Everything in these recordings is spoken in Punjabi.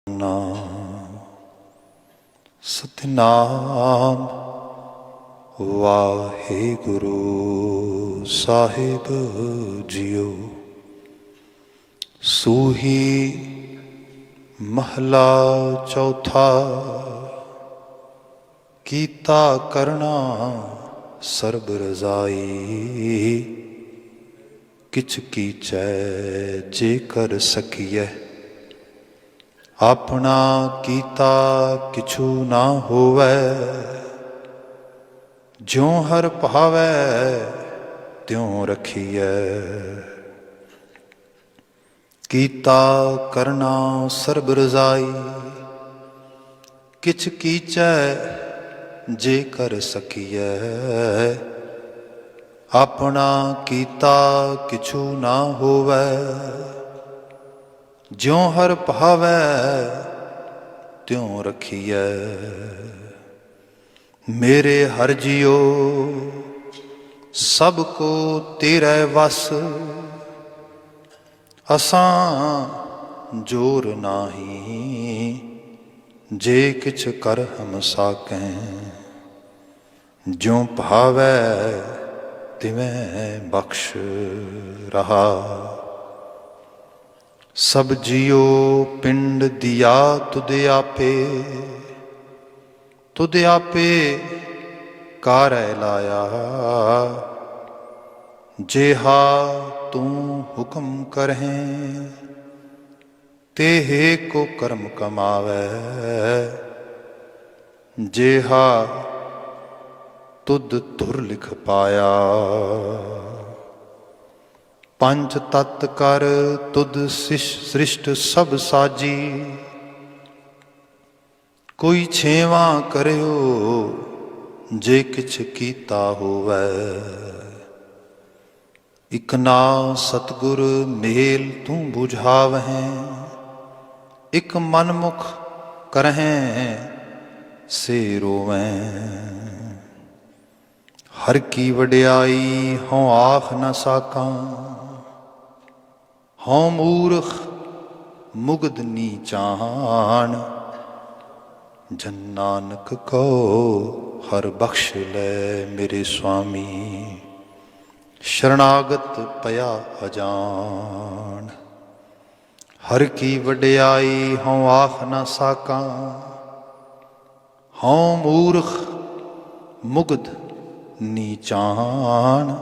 ਨਾਮ ਸਤਿਨਾਮ ਵਾਹਿਗੁਰੂ ਸਾਹਿਬ ਜੀਓ। ਸੂਹੀ ਮਹਲਾ ਚੌਥਾ। ਕੀਤਾ ਕਰਨਾ ਸਰਬ ਰਜ਼ਾਈ, ਕਿਛ ਕੀਚੈ ਜੇ ਕਰ ਸਕੀਐ। ਆਪਣਾ ਕੀਤਾ ਕਿਛੂ ਨਾ ਹੋਵੈ, ਜਿਉ ਹਰ ਭਾਵੈ ਤਿਉ ਰਖੀਐ। ਕੀਤਾ ਕਰਨਾ ਸਰਬ ਰਜ਼ਾਈ, ਕਿਛ ਕੀਚੈ ਜੇ ਕਰ ਸਕੀਐ। ਆਪਣਾ ਕੀਤਾ ਕਿਛੂ ਨਾ ਹੋਵੈ, ਜਿਉ ਹਰ ਭਾਵੈ ਤਿਉ ਰਖੀਐ। ਮੇਰੇ ਹਰਿ ਜੀਓ ਸਭ ਕੋ ਤੇਰੇ ਵਸ, ਅਸਾਂ ਜੋਰ ਨਾਹੀ ਜੇ ਕਿਛ ਕਰ ਹਮ ਸਾਕੈ। ਜਿਉ ਭਾਵੈ ਤਿਵੇਂ ਬਖਸ਼ ਰਹਾ। ਸਭ ਜੀਓ ਪਿੰਡ ਦਿਆ ਤੁਧ ਆਪੇ, ਤੁਧ ਆਪੇ ਕਾਰੈ ਲਾਇਆ। ਜੇਹਾ ਤੂੰ ਹੁਕਮ ਕਰਹਿ, ਤੇਹੇ ਕੋ ਕਰਮ ਕਮਾਵੈ। ਜੇਹਾ ਤੁਧ ਧੁਰ ਲਿਖ ਪਾਇਆ। ਪੰਜ ਤਤ ਕਰ ਤੁਧ ਸ੍ਰਿਸ਼ਟ ਸਭ ਸਾਜੀ, ਕੋਈ ਛੇਵਾਂ ਕਰਿਓ ਜੇ ਕਿਛ ਕੀਤਾ ਹੋਵੈ। ਇਕ ਨਾ ਸਤਿਗੁਰ ਮੇਲ ਤੂੰ ਬੁਝਾਵਹਿ, ਇਕ ਮਨਮੁਖ ਕਰਹਿ ਸੇ ਰੋਵੈ। ਹਰ ਕੀ ਵਡਿਆਈ ਹਉ ਆਖ ਨ ਸਾਕਾਂ, ਹਉ ਮੂਰਖ ਮੁਗਧ ਨੀਚਾਨ। ਜਨ ਨਾਨਕ ਕਉ ਹਰਿ ਬਖਸ਼ ਲੈ ਮੇਰੇ ਸੁਆਮੀ, ਸ਼ਰਨਾਗਤ ਭਇਆ ਅਜਾਨ। ਹਰਿ ਕੀ ਵਡਿਆਈ ਹਉ ਆਖ ਨ ਸਾਕਾਂ, ਹਉ ਮੂਰਖ ਮੁਗਧ ਨੀਚਾਨ।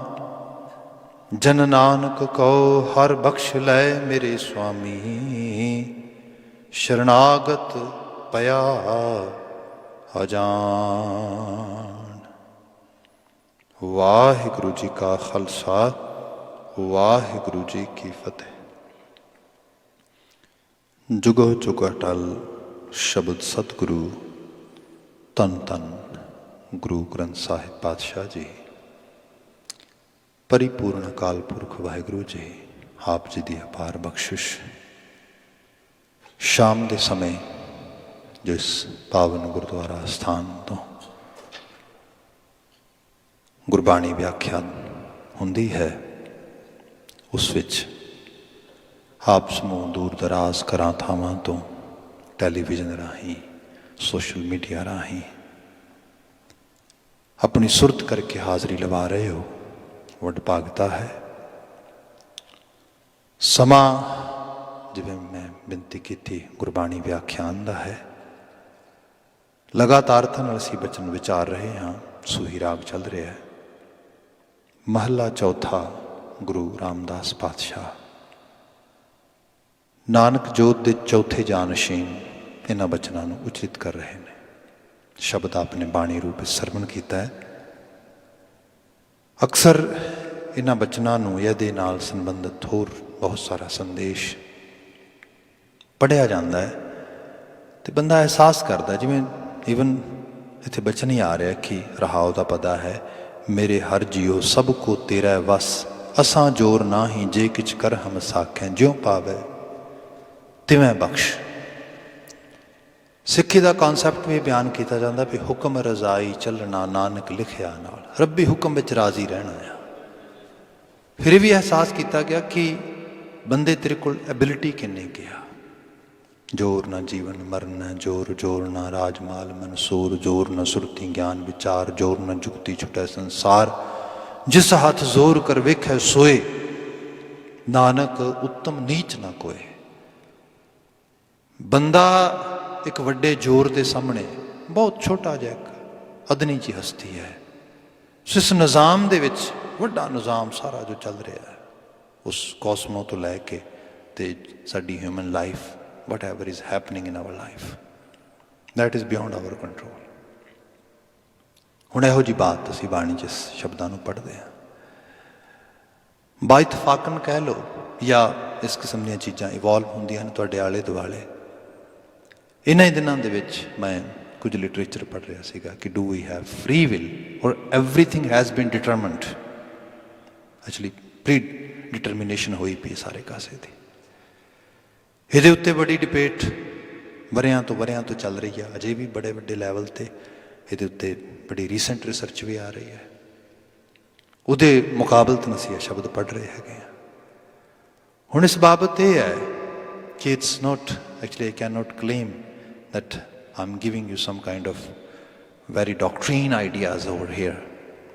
ਜਨ ਨਾਨਕ ਕਉ ਹਰਿ ਬਖਸ਼ ਲੈ ਮੇਰੇ ਸੁਆਮੀ, ਸ਼ਰਨਾਗਤ ਭਇਆ ਅਜਾਨ। ਵਾਹਿਗੁਰੂ ਜੀ ਕਾ ਖਾਲਸਾ, ਵਾਹਿਗੁਰੂ ਜੀ ਕੀ ਫਤਿਹ। ਜੁਗੋ ਜੁਗ ਅਟਲ ਸ਼ਬਦ ਸਤਿਗੁਰੂ, ਧੰਨ ਧੰਨ ਗੁਰੂ ਗ੍ਰੰਥ ਸਾਹਿਬ ਪਾਤਸ਼ਾਹ ਜੀ। ਪਰਿਪੂਰਨ ਅਕਾਲ ਪੁਰਖ ਵਾਹਿਗੁਰੂ ਜੀ ਆਪ ਜੀ ਦੀ ਅਪਾਰ ਬਖਸ਼ਿਸ਼। ਸ਼ਾਮ ਦੇ ਸਮੇਂ ਜਿਸ ਪਾਵਨ ਗੁਰਦੁਆਰਾ ਸਥਾਨ ਤੋਂ ਗੁਰਬਾਣੀ ਵਿਆਖਿਆਨ ਹੁੰਦੀ ਹੈ, ਉਸ ਵਿੱਚ ਆਪ ਸਮੂਹ ਦੂਰ ਦਰਾਜ਼ ਘਰਾਂ ਥਾਵਾਂ ਤੋਂ ਟੈਲੀਵਿਜ਼ਨ ਰਾਹੀਂ, ਸੋਸ਼ਲ ਮੀਡੀਆ ਰਾਹੀਂ ਆਪਣੀ ਸੁਰਤ ਕਰਕੇ ਹਾਜ਼ਰੀ ਲਵਾ ਰਹੇ ਹੋ। ਵਡਭਾਗਤਾ ਹੈ। ਸਮਾਂ ਜਿਵੇਂ ਮੈਂ ਬੇਨਤੀ ਕੀਤੀ ਗੁਰਬਾਣੀ ਵਿਆਖਿਆਨ ਦਾ ਹੈ। ਲਗਾਤਾਰਤਾ ਨਾਲ ਅਸੀਂ ਬਚਨ ਵਿਚਾਰ ਰਹੇ ਹਾਂ। ਸੂਹੀ ਰਾਗ ਚੱਲ ਰਿਹਾ ਹੈ। ਮਹਲਾ ਚੌਥਾ, ਗੁਰੂ ਰਾਮਦਾਸ ਪਾਤਸ਼ਾਹ ਨਾਨਕ ਜੋਤ ਦੇ ਚੌਥੇ ਜਾਨਸ਼ੀਨ ਇਹਨਾਂ ਬਚਨਾਂ ਨੂੰ ਉਚਰਿਤ ਕਰ ਰਹੇ ਨੇ। ਸ਼ਬਦ ਆਪਨੇ ਬਾਣੀ ਰੂਪ ਵਿੱਚ ਸਰਵਣ ਕੀਤਾ ਹੈ। ਅਕਸਰ ਇਹਨਾਂ ਬਚਨਾਂ ਨੂੰ ਇਹਦੇ ਨਾਲ ਸੰਬੰਧਿਤ ਹੋਰ ਬਹੁਤ ਸਾਰਾ ਸੰਦੇਸ਼ ਪੜ੍ਹਿਆ ਜਾਂਦਾ ਹੈ ਅਤੇ ਬੰਦਾ ਅਹਿਸਾਸ ਕਰਦਾ, ਜਿਵੇਂ ਈਵਨ ਇੱਥੇ ਬਚਨ ਹੀ ਆ ਰਿਹਾ ਕਿ ਰਹਾਉ ਦਾ ਪਦਾ ਹੈ, ਮੇਰੇ ਹਰਿ ਜੀਓ ਸਭ ਕੋ ਤੇਰਾ ਵਸ, ਅਸਾਂ ਜੋਰ ਨਾਹੀ ਜੇ ਕਿਛ ਕਰ ਹਮ ਸਾਖੈ। ਜਿਉ ਪਾਵੈ ਤਿਵੇਂ ਬਖਸ਼। ਸਿੱਖੀ ਦਾ ਕੌਨਸੈਪਟ ਵੀ ਬਿਆਨ ਕੀਤਾ ਜਾਂਦਾ ਵੀ ਹੁਕਮ ਰਜ਼ਾਈ ਚੱਲਣਾ ਨਾਨਕ ਲਿਖਿਆ ਨਾਲ। ਰੱਬੀ ਹੁਕਮ ਵਿੱਚ ਰਾਜ਼ੀ ਰਹਿਣਾ ਆ। ਫਿਰ ਵੀ ਅਹਿਸਾਸ ਕੀਤਾ ਗਿਆ ਕਿ ਬੰਦੇ ਤੇਰੇ ਕੋਲ ਐਬਿਲਿਟੀ ਕਿੰਨੀ ਕੁ ਆ। जोर न जीवन मरण जोर, जोर न राजमाल मनसूर, जोर न सुरती ज्ञान विचार, जोर न जुगती छुटै संसार, जिस हाथ जोर कर वेखै सोए, नानक उत्तम नीच ना कोय। बंदा एक वड्डे जोर के सामने बहुत छोटा जिहा एक अदनी जी हस्ती है। सो इस निज़ाम दे विच वड्डा निज़ाम सारा जो चल रहा है, उस कॉस्मो तो लैके ते साडी human life, whatever is happening in our life, that is beyond our control. हुण इहो जी बात असीं बाणी च शब्दां नूं पढ़दे हां, बाइतफाकन कह लो या इस किस्म दी चीज़ां इवॉल्व होंदियां ने तुहाडे आले दुआले। इन्हां ही दिनां दे विच मैं कुछ लिटरेचर पढ़ रहा सीगा कि do we have free will और everything has been determined. Actually pre determination होई पई सारे कासे दी। ਇਹਦੇ ਉੱਤੇ बड़ी डिबेट वरियां तो चल रही है, अजे भी बड़े वड्डे लैवल ते ਇਹਦੇ ਉੱਤੇ बड़ी रीसेंट रिसर्च भी आ रही है। ਉਹਦੇ ਮੁਕਾਬਲਤਨ ਅਸੀਂ ਇਹ ਸ਼ਬਦ ਪੜ੍ਹ ਰਹੇ ਹੈਗੇ ਹਾਂ। ਹੁਣ ਇਸ ਬਾਬਤ ਇਹ ਹੈ ਕਿ it's not actually, I can note claim that I'm giving you some kind of very doctrine ideas over here,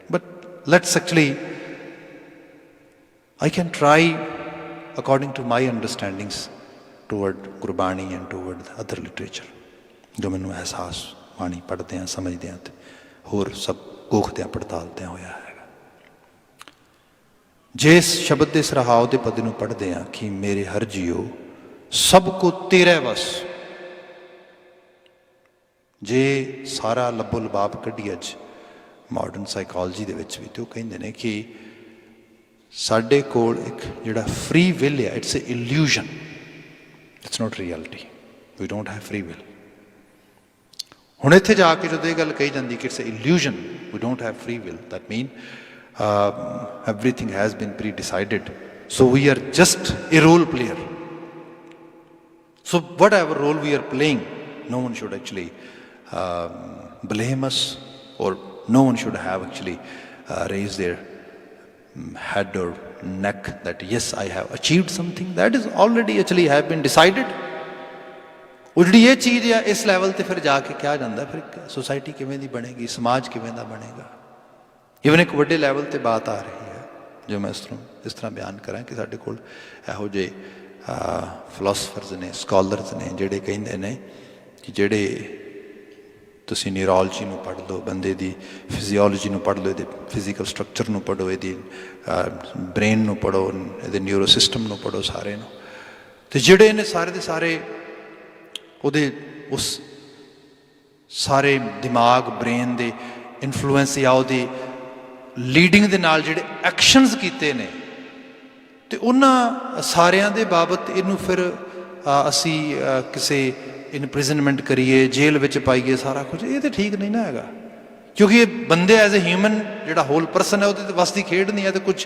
but let's actually, I can try according to my understandings toward Gurbani and toward other literature जो मैनू एहसास बाणी पढ़ते हैं समझते हैं तो होर सब कोखते पड़तालते होया है। जिस शब्द के सरहाव के पद नूं पढ़ते हैं कि मेरे हर जियो सब को तेरे वस, जे सारा लबो लबाब कढ़ी अज मॉडर्न साइकोलॉजी दे विच भी तो कहंदे ने कि साडे कोल एक जिहड़ा फ्री विल है, it's a illusion, it's not reality, we don't have free will. हुण इत्थे जाके जदों ये गल कही जाती कि it's a illusion, we don't have free will, that mean everything has been pre-decided, so we are just a role player. So whatever role we are playing, no one should actually blame us, or no one should have actually raised their head or neck that yes, I have achieved something that is already actually have been decided. ਉਹ ਜਿਹੜੀ ਇਹ ਚੀਜ਼ ਆ ਇਸ ਲੈਵਲ ਤੇ ਫਿਰ ਜਾ ਕੇ ਕਿਹਾ ਜਾਂਦਾ ਫਿਰ ਸੋਸਾਇਟੀ ਕਿਵੇਂ ਦੀ ਬਣੇਗੀ, ਸਮਾਜ ਕਿਵੇਂ ਦਾ ਬਣੇਗਾ। इवन एक वड्डे लैवल पर बात आ रही है जो मैं इस तरह बयान करा कि साढ़े कोल इहो जे फिलोसफरस ने, स्कॉलरस ने जिहड़े कहिंदे ने कि जिहड़े तुसीं न्यूरोलॉजी नूं पढ़ लो, बंदे दी फिजियोलॉजी नूं पढ़ लो, इहदे फिजिकल स्ट्रक्चर नूं पढ़ो, इहदी ब्रेन नूं पढ़ो, इहदे न्यूरो सिस्टम नूं पढ़ो सारे नूं, ते जिहड़े ने सारे दे सारे उहदे उस सारे दिमाग ब्रेन दे इन्फ्लुएंस या उहदी लीडिंग दे नाल जिहड़े एक्शनस कीते ने, ते उन्हां सारियां दे बाबत इनू फिर असी किसी इनप्रिजनमेंट करिए, जेल विच पाइए, सारा कुछ ये तो ठीक नहीं ना हैगा। क्योंकि बंदे एज ए ह्यूमन जिहड़ा होल परसन है वो वस दी खेड नहीं है, तो कुछ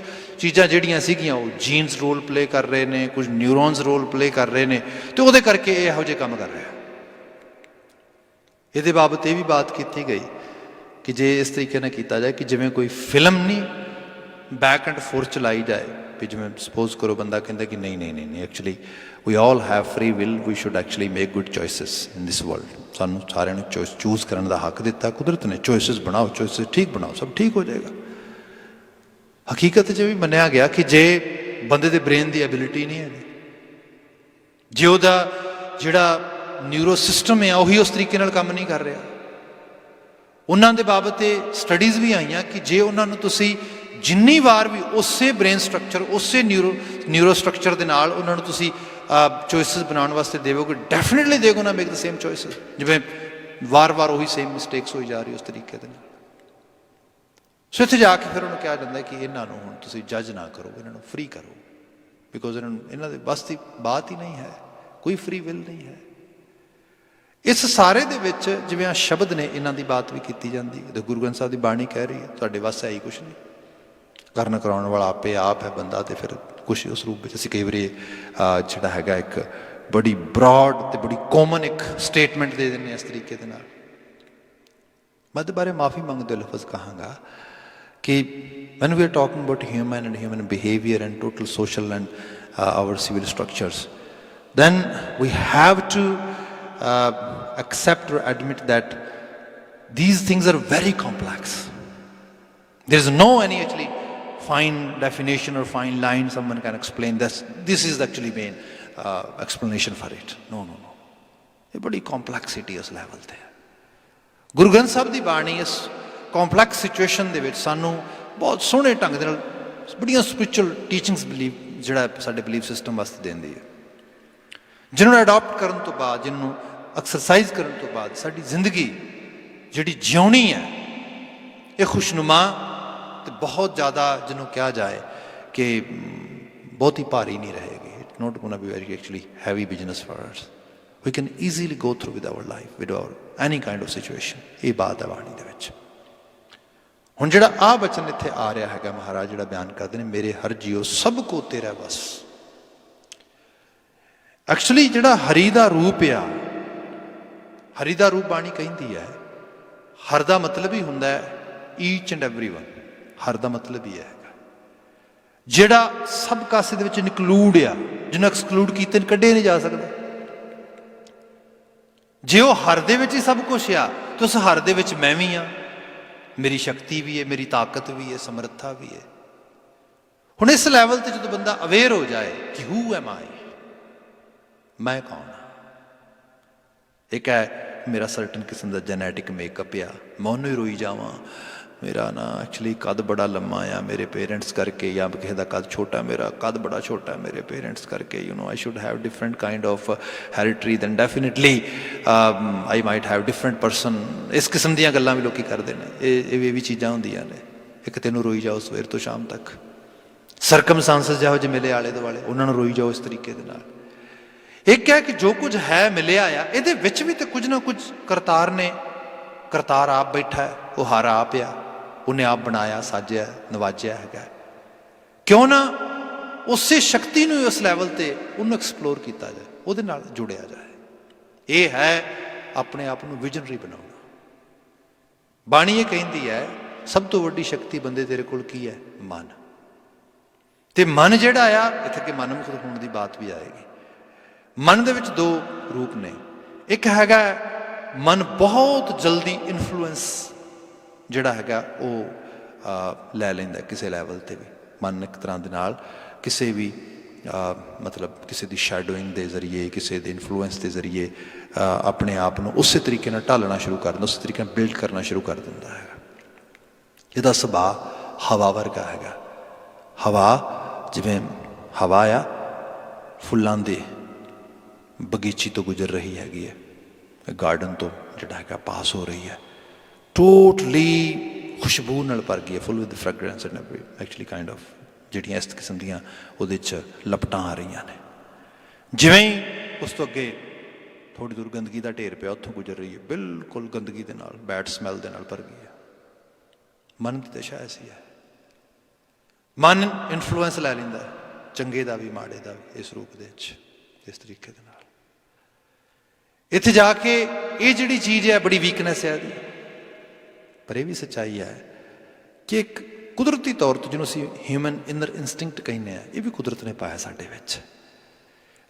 चीज़ां जिहड़ियां सीगियां वो जीन्स रोल प्ले कर रहे हैं, कुछ न्यूरोन्स रोल प्ले कर रहे हैं, तो वो करके इहो जिहे काम कर रहे हैं। ये बाबत ये भी बात की गई कि जे इस तरीके ने किया जाए कि जिमें कोई फिल्म नहीं बैक एंड फोर्थ चलाई जाए, भी जिमें सपोज करो बंदा कहता कि नहीं नहीं नहीं नहीं actually we all have free will, we should actually make good choices in this world, सानू सारे चॉइस चूज करने का हक दिता कुदरत ने, चॉइसिस बनाओ, चॉइसिस ठीक बनाओ, सब ठीक हो जाएगा। हकीकत च भी मन्निया गया कि जे बंदे दे ब्रेन की एबिलिटी नहीं है, जे उहदा जिहड़ा न्यूरो सिस्टम है उही उस तरीके नाल काम नहीं कर रहा, उन्होंने दे बाबत स्टडीज़ भी आई कि जे उन्होंने तुसी जिन्नी बार भी उस ब्रेन स्ट्रक्चर उस न्यूरो स्ट्रक्चर के नाल उन्होंने तुसी चॉइसिस बनाने वास्ते देवोगे, definitely they gonna make the same choices, जिवें वार वार वही सेम मिसटेक्स होई जा रही उस तरीके के। सो इत्थे जाके फिर उन्होंने कहा जाता है कि इन्हों हुण तुसी जज ना करो, इन्हों फ्री करो, बिकॉज इन्हों दे बस की बात ही नहीं है, कोई फ्री विल नहीं है। इस सारे दे विच जिवें आ शब्द ने इन्हां दी बात भी की जाती है, तो गुरु ग्रंथ साहिब की बाणी कह रही है तुहाडे वस है ही कुछ नहीं, करन कराउण वाला आपे आप है बंदा, तो फिर कुछ उस रूप में असीं कई बारी जिहड़ा हैगा एक बड़ी ब्रॉड तो बड़ी कॉमन एक स्टेटमेंट दे दें इस तरीके दे नाल। मैं इहदे बारे माफ़ी मंगदे लफज कहांगा कि when we are talking about human and human behavior and total social and our civil structures, then we have to accept or admit that these things are very complex. There is no any actually fine definition or fine line someone can explain this. This is actually main explanation for it. No. ਇਹ ਬੜੀ ਕੰਪਲੈਕਸਿਟੀ ਉਸ ਲੈਵਲ 'ਤੇ ਹੈ। ਗੁਰੂ ਗ੍ਰੰਥ ਸਾਹਿਬ ਦੀ ਬਾਣੀ ਇਸ ਕੰਪਲੈਕਸ ਸਿਚੁਏਸ਼ਨ ਦੇ ਵਿੱਚ ਸਾਨੂੰ ਬਹੁਤ ਸੋਹਣੇ ਢੰਗ ਦੇ ਨਾਲ ਬੜੀਆਂ ਸਪਿਰਿਚੁਅਲ ਟੀਚਿੰਗਸ ਜਿਹੜਾ ਸਾਡੇ ਬਿਲੀਫ ਸਿਸਟਮ ਵਾਸਤੇ ਦਿੰਦੀ ਹੈ, ਜਿਹਨੂੰ ਅਡਾਪਟ ਕਰਨ ਤੋਂ ਬਾਅਦ, ਜਿਹਨੂੰ ਐਕਸਰਸਾਈਜ਼ ਕਰਨ ਤੋਂ ਬਾਅਦ ਸਾਡੀ ਜ਼ਿੰਦਗੀ ਜਿਹੜੀ ਜਿਉਣੀ ਹੈ ਇਹ ਖੁਸ਼ਨੁਮਾ ਅਤੇ ਬਹੁਤ ਜ਼ਿਆਦਾ ਜਿਹਨੂੰ ਕਿਹਾ ਜਾਏ ਕਿ ਬਹੁਤੀ ਭਾਰੀ ਨਹੀਂ ਰਹੇਗੀ। It note ਗੋਣਾ be very actually heavy business for us. We can easily go through with our life, with our any kind of situation. ਇਹ ਬਾਤ ਹੈ ਬਾਣੀ ਦੇ ਵਿੱਚ। ਹੁਣ ਜਿਹੜਾ ਆਹ ਬਚਨ ਇੱਥੇ ਆ ਰਿਹਾ ਹੈਗਾ, ਮਹਾਰਾਜ ਜਿਹੜਾ ਬਿਆਨ ਕਰਦੇ ਨੇ, ਮੇਰੇ ਹਰ ਜੀਓ ਸਭ ਕੋ ਤੇਰਾ ਬਸ। ਐਕਚੁਅਲੀ ਜਿਹੜਾ ਹਰੀ ਦਾ ਰੂਪ ਆ, ਹਰੀ ਦਾ ਰੂਪ ਬਾਣੀ ਕਹਿੰਦੀ ਹੈ, ਹਰ ਦਾ ਮਤਲਬ ਹੀ ਹੁੰਦਾ ਹੈ ਈਚ ਐਂਡ ਐਵਰੀ ਵਨ। ਹਰ ਦਾ ਮਤਲਬ ਹੀ ਹੈਗਾ ਜਿਹੜਾ ਸਭ ਕਾਸੇ ਦੇ ਵਿੱਚ ਇਨਕਲੂਡ ਆ, ਜਿਹਨੂੰ ਐਕਸਕਲੂਡ ਕੀਤੇ ਕੱਢਿਆ ਨਹੀਂ ਜਾ ਸਕਦਾ। ਜੇ ਉਹ ਹਰ ਦੇ ਵਿੱਚ ਹੀ ਸਭ ਕੁਛ ਆ ਤਾਂ ਉਸ ਹਰ ਦੇ ਵਿੱਚ ਮੈਂ ਵੀ ਹਾਂ, ਮੇਰੀ ਸ਼ਕਤੀ ਵੀ ਹੈ, ਮੇਰੀ ਤਾਕਤ ਵੀ ਹੈ, ਸਮਰੱਥਾ ਵੀ ਹੈ। ਹੁਣ ਇਸ ਲੈਵਲ 'ਤੇ ਜਦੋਂ ਬੰਦਾ ਅਵੇਅਰ ਹੋ ਜਾਏ ਕਿ ਹੂ ਐਮ ਆਈ, ਮੈਂ ਕੌਣ ਹਾਂ। ਇੱਕ ਹੈ ਮੇਰਾ ਸਰਟਨ ਕਿਸਮ ਦਾ ਜੈਨੇਟਿਕ ਮੇਕਅਪ ਆ, ਮੈਂ ਉਹਨੂੰ ਹੀ ਰੋਈ ਜਾਵਾਂ, ਮੇਰਾ ਨਾ ਐਕਚੁਅਲੀ ਕੱਦ ਬੜਾ ਲੰਮਾ ਆ ਮੇਰੇ ਪੇਰੈਂਟਸ ਕਰਕੇ, ਜਾਂ ਕਿਸੇ ਦਾ ਕੱਦ ਛੋਟਾ, ਮੇਰਾ ਕੱਦ ਬੜਾ ਛੋਟਾ ਮੇਰੇ ਪੇਰੈਂਟਸ ਕਰਕੇ, you know I should have different kind of heredity, then definitely I might have different person. ਇਸ ਕਿਸਮ ਦੀਆਂ ਗੱਲਾਂ ਵੀ ਲੋਕ ਕਰਦੇ ਨੇ। ਇਹ ਵੀ ਚੀਜ਼ਾਂ ਹੁੰਦੀਆਂ ਨੇ। ਇੱਕ ਤੈਨੂੰ ਰੋਈ ਜਾਓ ਸਵੇਰ ਤੋਂ ਸ਼ਾਮ ਤੱਕ। ਸਰਕਮਸਟੈਂਸਸ ਜਿਹੋ ਜਿਹੇ ਮਿਲੇ ਆਲੇ ਦੁਆਲੇ, ਉਹਨਾਂ ਨੂੰ ਰੋਈ ਜਾਓ ਇਸ ਤਰੀਕੇ ਦੇ ਨਾਲ। ਇੱਕ ਹੈ ਕਿ ਜੋ ਕੁਝ ਹੈ ਮਿਲਿਆ ਆ, ਇਹਦੇ ਵਿੱਚ ਵੀ ਤਾਂ ਕੁਝ ਨਾ ਕੁਝ ਕਰਤਾਰ ਨੇ। ਕਰਤਾਰ ਆਪ ਬੈਠਾ ਹੈ, ਉਹ ਹਰ ਆਪ ਆ, ਉਹਨੇ ਆਪ ਬਣਾਇਆ, ਸਾਜਿਆ, ਨਵਾਜਿਆ ਹੈਗਾ। ਕਿਉਂ ਨਾ ਉਸੇ ਸ਼ਕਤੀ ਨੂੰ ਉਸ ਲੈਵਲ 'ਤੇ ਉਹਨੂੰ ਐਕਸਪਲੋਰ ਕੀਤਾ ਜਾਏ, ਉਹਦੇ ਨਾਲ ਜੁੜਿਆ ਜਾਏ। ਇਹ ਹੈ ਆਪਣੇ ਆਪ ਨੂੰ ਵਿਜ਼ਨਰੀ ਬਣਾਉਣਾ। ਬਾਣੀ ਇਹ ਕਹਿੰਦੀ ਹੈ ਸਭ ਤੋਂ ਵੱਡੀ ਸ਼ਕਤੀ ਬੰਦੇ ਤੇਰੇ ਕੋਲ ਕੀ ਹੈ? ਮਨ। ਅਤੇ ਮਨ ਜਿਹੜਾ ਆ, ਇੱਥੇ ਕਿ ਮਨਮੁਖ ਹੋਣ ਦੀ ਬਾਤ ਵੀ ਆਏਗੀ। ਮਨ ਦੇ ਵਿੱਚ ਦੋ ਰੂਪ ਨੇ। ਇੱਕ ਹੈਗਾ ਮਨ ਬਹੁਤ ਜਲਦੀ ਇਨਫਲੂਐਂਸ ਜਿਹੜਾ ਹੈਗਾ ਉਹ ਲੈ ਲੈਂਦਾ ਕਿਸੇ ਲੈਵਲ 'ਤੇ ਵੀ। ਮਨ ਇੱਕ ਤਰ੍ਹਾਂ ਦੇ ਨਾਲ ਕਿਸੇ ਵੀ ਮਤਲਬ ਕਿਸੇ ਦੀ ਸ਼ੈਡੋਇੰਗ ਦੇ ਜ਼ਰੀਏ, ਕਿਸੇ ਦੇ ਇਨਫਲੂਐਂਸ ਦੇ ਜ਼ਰੀਏ ਆਪਣੇ ਆਪ ਨੂੰ ਉਸੇ ਤਰੀਕੇ ਨਾਲ ਢਾਲਣਾ ਸ਼ੁਰੂ ਕਰ ਦਿੰਦਾ, ਉਸੇ ਤਰੀਕੇ ਨਾਲ ਬਿਲਡ ਕਰਨਾ ਸ਼ੁਰੂ ਕਰ ਦਿੰਦਾ ਹੈਗਾ। ਇਹਦਾ ਸੁਭਾਅ ਹਵਾ ਵਰਗਾ ਹੈਗਾ। ਹਵਾ ਜਿਵੇਂ ਹਵਾ ਆ ਫੁੱਲਾਂ ਦੇ ਬਗੀਚੀ ਤੋਂ ਗੁਜ਼ਰ ਰਹੀ ਹੈਗੀ ਹੈ, ਗਾਰਡਨ ਤੋਂ ਜਿਹੜਾ ਹੈਗਾ ਪਾਸ ਹੋ ਰਹੀ ਹੈ, ਟੋਟਲੀ ਖੁਸ਼ਬੂ ਨਾਲ ਭਰ ਗਈ ਹੈ, full with fragrance and actually kind of ਜਿਹੜੀਆਂ ਇਸ ਕਿਸਮ ਦੀਆਂ ਉਹਦੇ 'ਚ ਲਪਟਾਂ ਆ ਰਹੀਆਂ ਨੇ। ਜਿਵੇਂ ਹੀ ਉਸ ਤੋਂ ਅੱਗੇ ਥੋੜ੍ਹੀ ਦੂਰ ਗੰਦਗੀ ਦਾ ਢੇਰ ਪਿਆ, ਉੱਥੋਂ ਗੁਜ਼ਰ ਰਹੀ ਹੈ, ਬਿਲਕੁਲ ਗੰਦਗੀ ਦੇ ਨਾਲ, ਬੈਡ ਸਮੈਲ ਦੇ ਨਾਲ ਭਰ ਗਈ ਹੈ। ਮਨ ਦੀ ਦਸ਼ਾ ਐਸੀ ਹੈ। ਮਨ ਇਨਫਲੂਐਂਸ ਲੈ ਲੈਂਦਾ, ਚੰਗੇ ਦਾ ਵੀ ਮਾੜੇ ਦਾ ਵੀ, ਇਸ ਰੂਪ ਦੇ ਵਿੱਚ, ਇਸ ਤਰੀਕੇ ਦੇ ਨਾਲ। ਇੱਥੇ ਜਾ ਕੇ ਇਹ ਜਿਹੜੀ ਚੀਜ਼ ਹੈ ਬੜੀ ਵੀਕਨੈਸ ਹੈ ਇਹਦੀ। ਪਰ ਇਹ ਵੀ ਸੱਚਾਈ ਹੈ ਕਿ ਇੱਕ ਕੁਦਰਤੀ ਤੌਰ 'ਤੇ ਜਿਹਨੂੰ ਅਸੀਂ ਹਿਊਮਨ ਇਨਰ ਇੰਸਟਿੰਕਟ ਕਹਿੰਦੇ ਹਾਂ, ਇਹ ਵੀ ਕੁਦਰਤ ਨੇ ਪਾਇਆ ਸਾਡੇ ਵਿੱਚ।